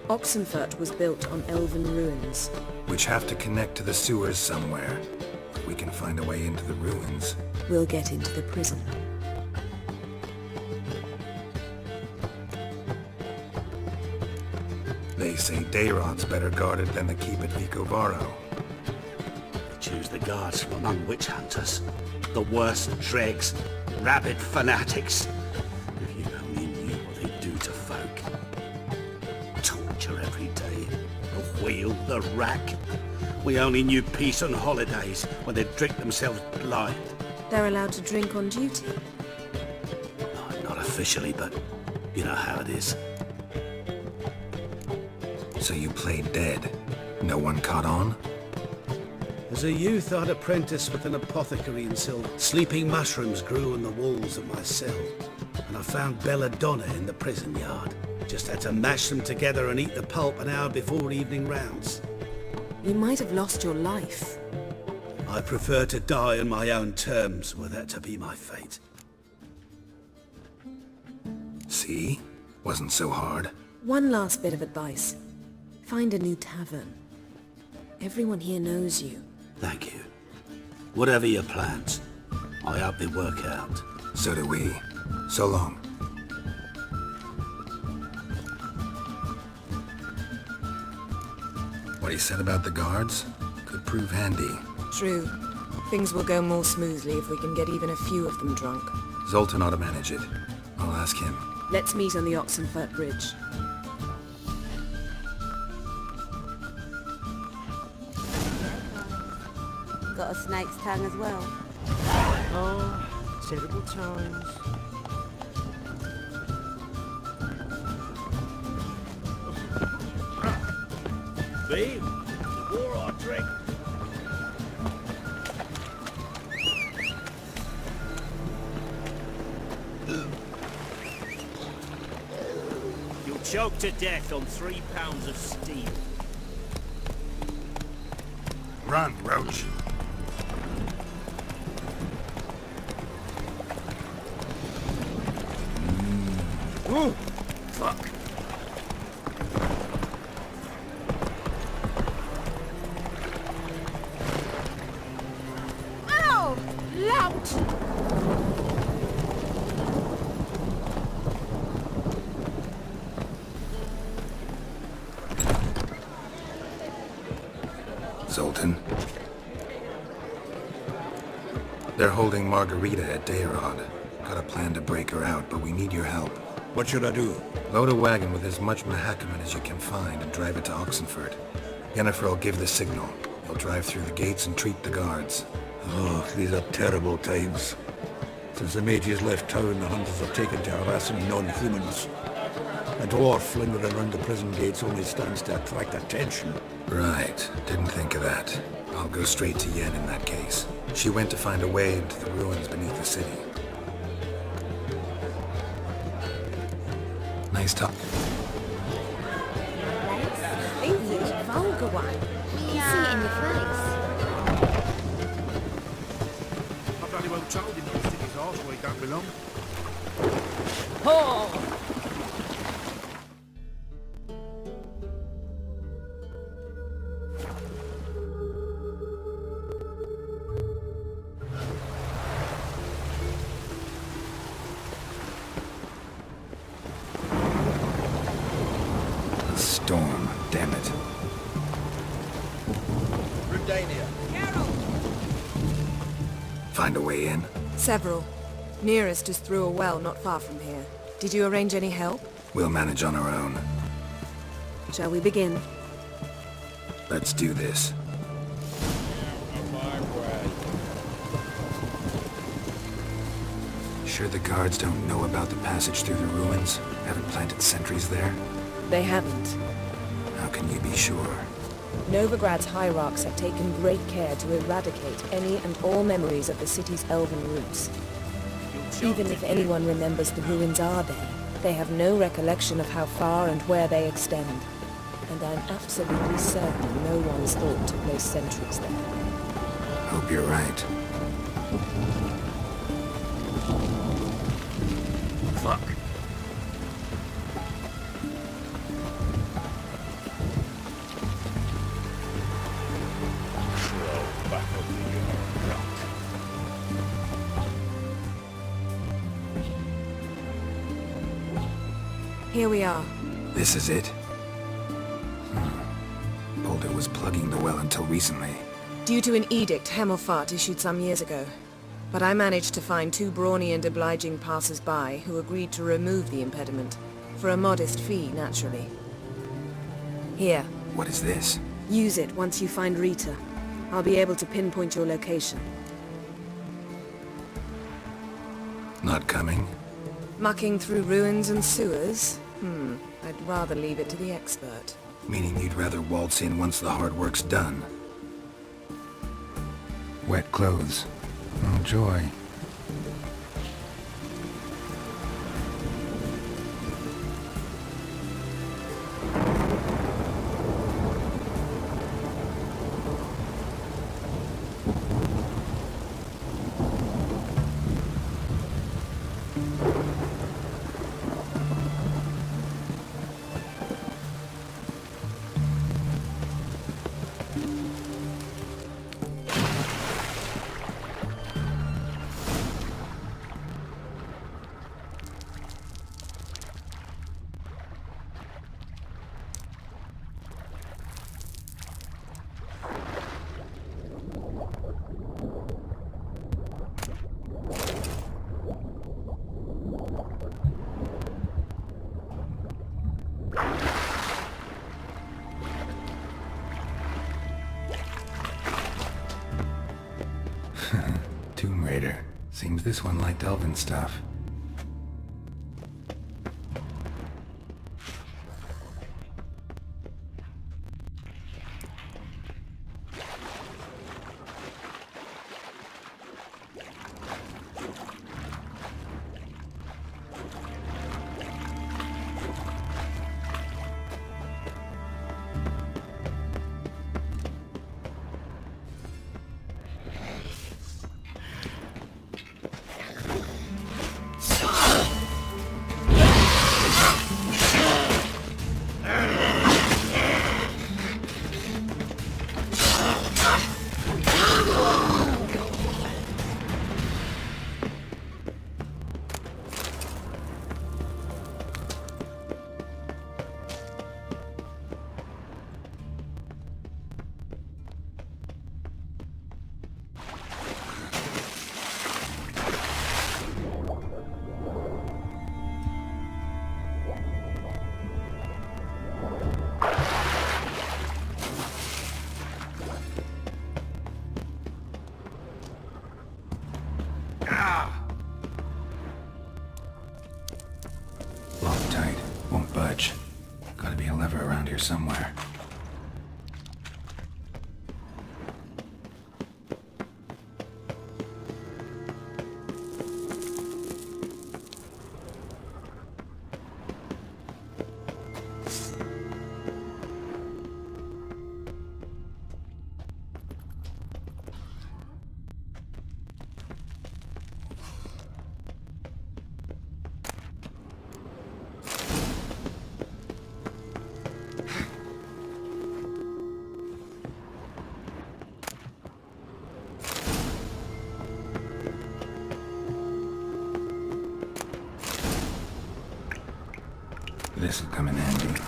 Oxenfurt was built on elven ruins. Which have to connect to the sewers somewhere. If we can find a way into the ruins. We'll get into the prison. They say Dayrod's better guarded than the keep at Vicovaro. They choose the guards from among witch hunters. The worst dregs, rabid fanatics. If you only knew what they do to folk. Torture every day. The wheel, the rack. We only knew peace on holidays when they'd drink themselves blind. They're allowed to drink on duty? No, not officially, but you know how it is. So you played dead. No one caught on? As a youth, I'd apprenticed with an apothecary until sleeping mushrooms grew on the walls of my cell. And I found belladonna in the prison yard. Just had to mash them together and eat the pulp an hour before evening rounds. You might have lost your life. I prefer to die on my own terms, were that to be my fate. See? Wasn't so hard. One last bit of advice. Find a new tavern. Everyone here knows you. Thank you. Whatever your plans, I hope they work out. So do we. So long. What he said about the guards could prove handy. True. Things will go more smoothly if we can get even a few of them drunk. Zoltan ought to manage it. I'll ask him. Let's meet on the Oxenfurt Bridge. Got a snake's tongue as well. Oh, terrible times. Beam, the war I drink. You'll choke to death on 3 pounds of steel. Run, Roach. Ooh, fuck. Ow! Lout! Zoltan? They're holding Margarita at Dayrod. Got a plan to break her out, but we need your help. What should I do? Load a wagon with as much Mahakaman as you can find and drive it to Oxenford. Yennefer will give the signal. You'll drive through the gates and treat the guards. Oh, these are terrible times. Since the mages left town, the hunters have taken to harassing non-humans. A dwarf lingering around the prison gates only stands to attract attention. Right. Didn't think of that. I'll go straight to Yen in that case. She went to find a way into the ruins beneath the city. Nice talk. Easy, vulgar one. You see it in your face. I'm bloody well told him not to stick his arse where he don't belong. Oh! Storm, damn it. Rudania. Find a way in? Several. Nearest is through a well not far from here. Did you arrange any help? We'll manage on our own. Shall we begin? Let's do this. Sure the guards don't know about the passage through the ruins? Haven't planted sentries there? They haven't. How can you be sure? Novigrad's hierarchs have taken great care to eradicate any and all memories of the city's elven roots. Even if anyone remembers the ruins are there, they have no recollection of how far and where they extend. And I'm absolutely certain no one's thought to place sentries there. Hope you're right. Fuck. Here we are. This is it? Boulder was plugging the well until recently. Due to an edict Hemmelfart issued some years ago. But I managed to find two brawny and obliging passers-by who agreed to remove the impediment. For a modest fee, naturally. Here. What is this? Use it once you find Rita. I'll be able to pinpoint your location. Not coming? Mucking through ruins and sewers? I'd rather leave it to the expert. Meaning you'd rather waltz in once the hard work's done. Wet clothes. Oh, joy. Tomb Raider. Seems this one liked elven stuff. here somewhere. This'll come in handy.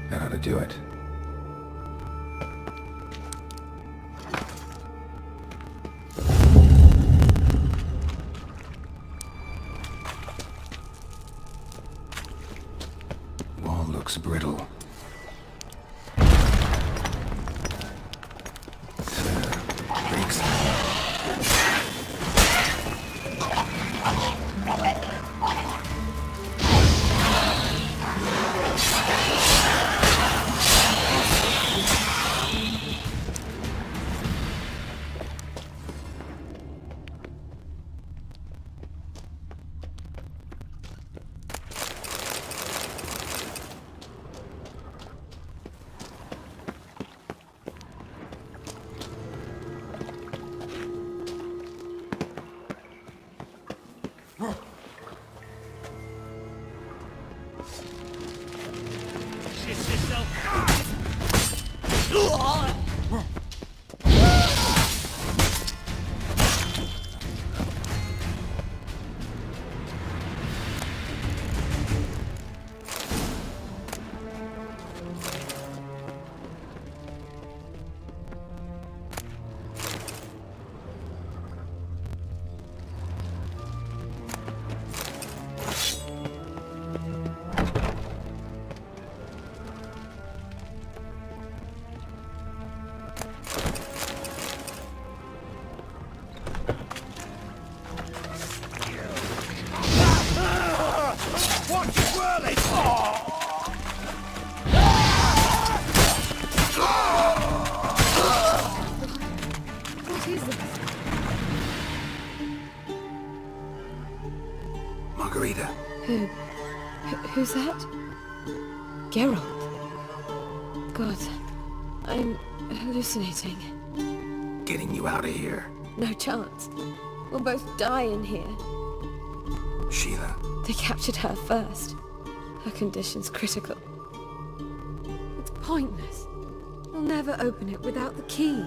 That ought to do it. Wall looks brittle. Breaks. Margarita. Who's that? Geralt. God, I'm hallucinating. Getting you out of here. No chance. We'll both die in here. Sheila. They captured her first. Her condition's critical. It's pointless. We'll never open it without the key.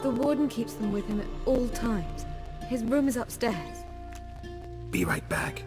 The warden keeps them with him at all times. His room is upstairs. Be right back.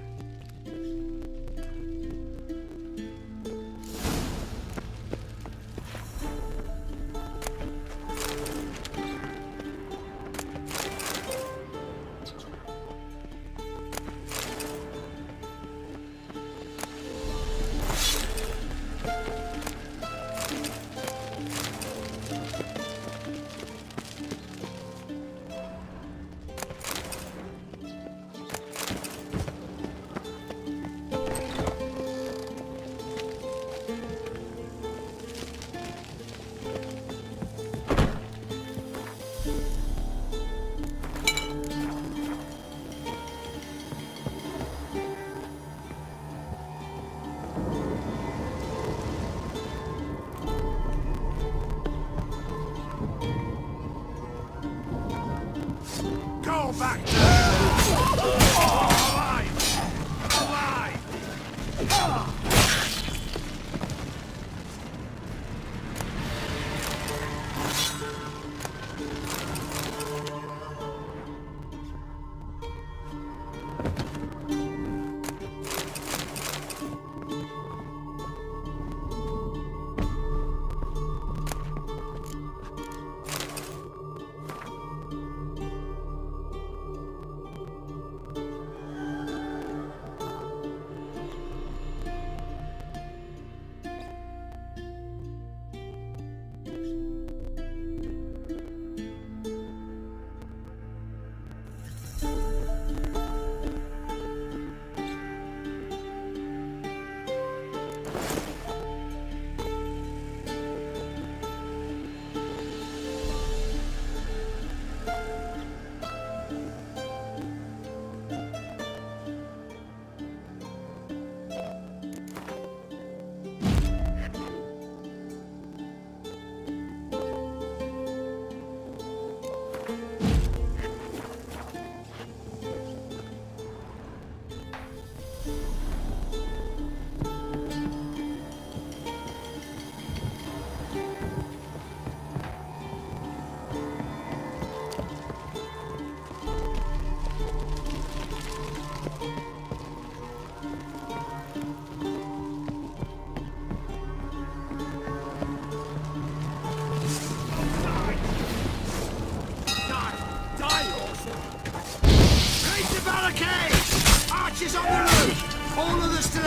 Go back to alive!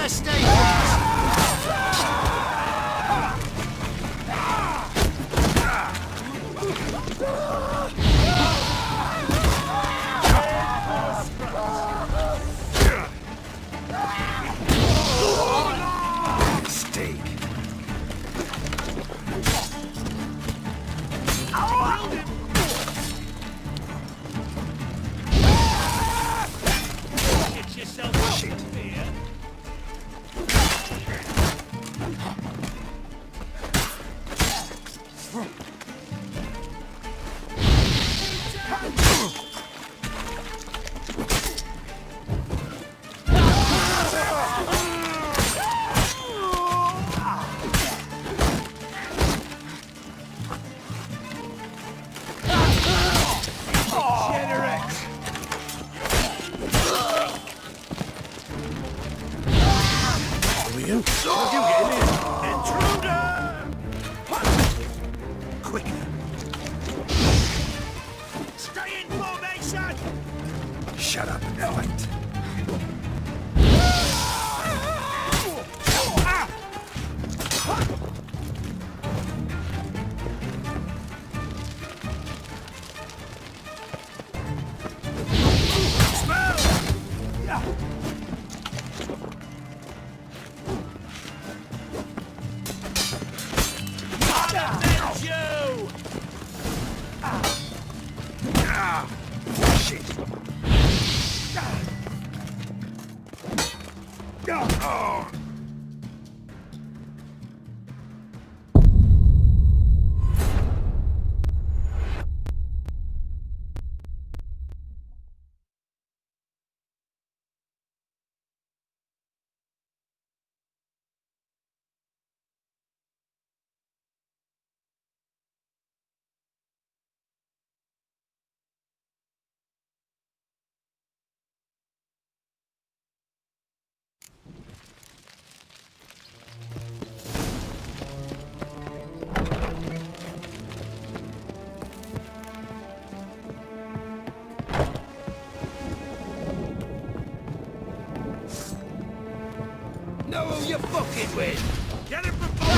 First aid! Mistake. Get yourself up here. Stay in formation! Shut up and fight. Know who you're fucking with! Get him before...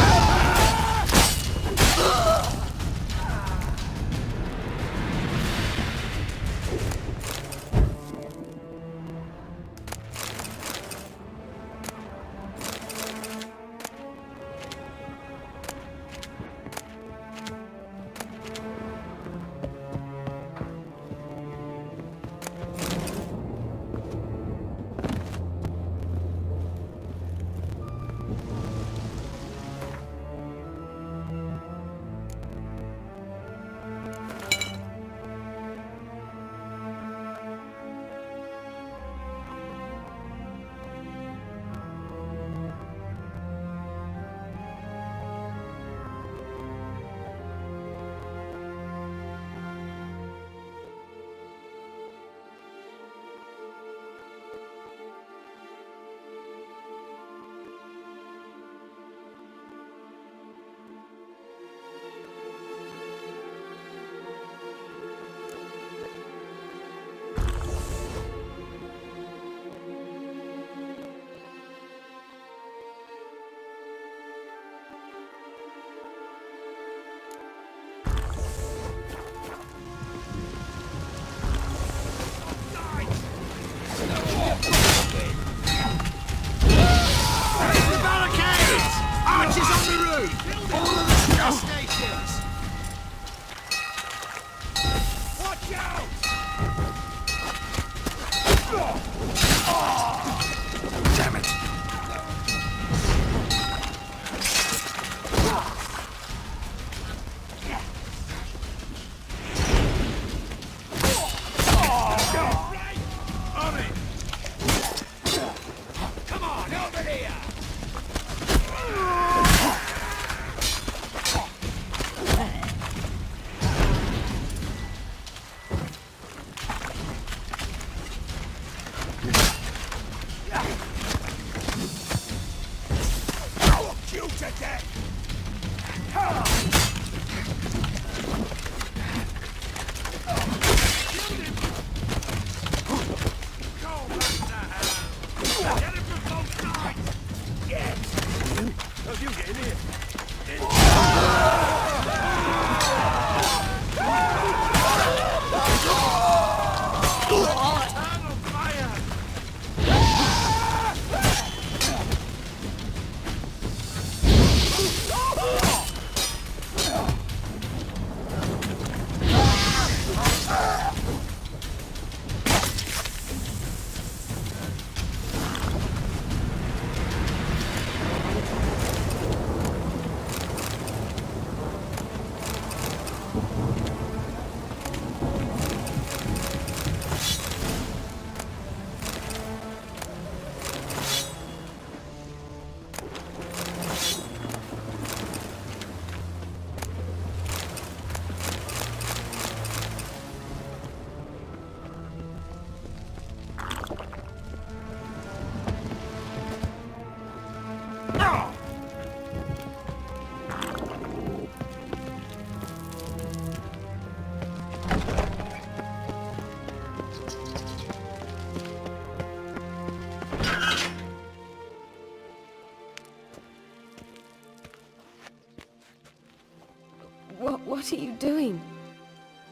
What are you doing?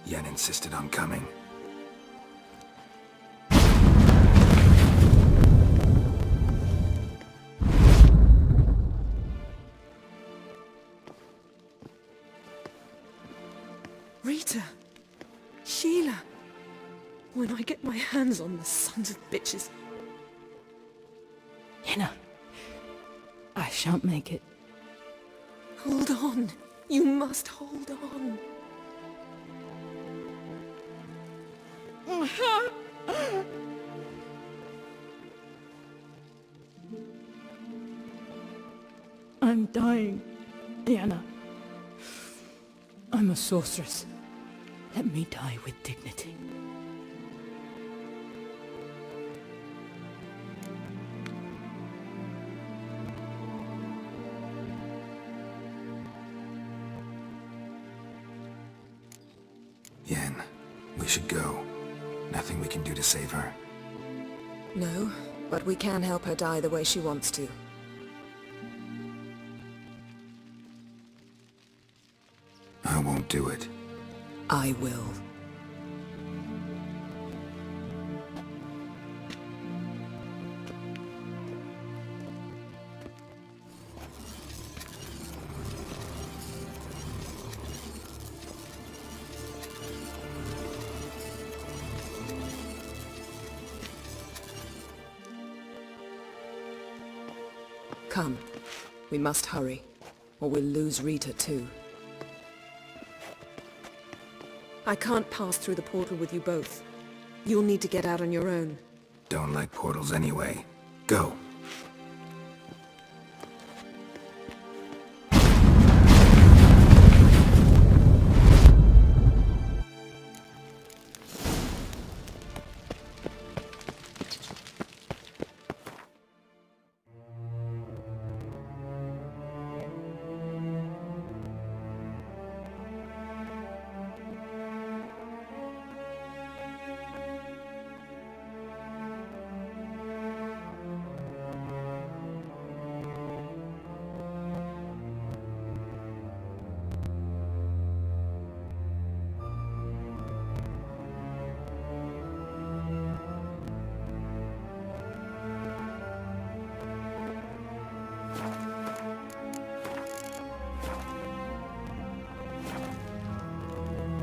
Yen insisted on coming. Rita! Sheila! When I get my hands on the sons of bitches... Yenna, I shan't make it. Hold on! You must hold on! I'm dying, Yenna. I'm a sorceress. Let me die with dignity. Yen, we should go. Nothing we can do to save her. No, but we can help her die the way she wants to. I won't do it. I will. Come. We must hurry, or we'll lose Rita too. I can't pass through the portal with you both. You'll need to get out on your own. Don't like portals anyway. Go.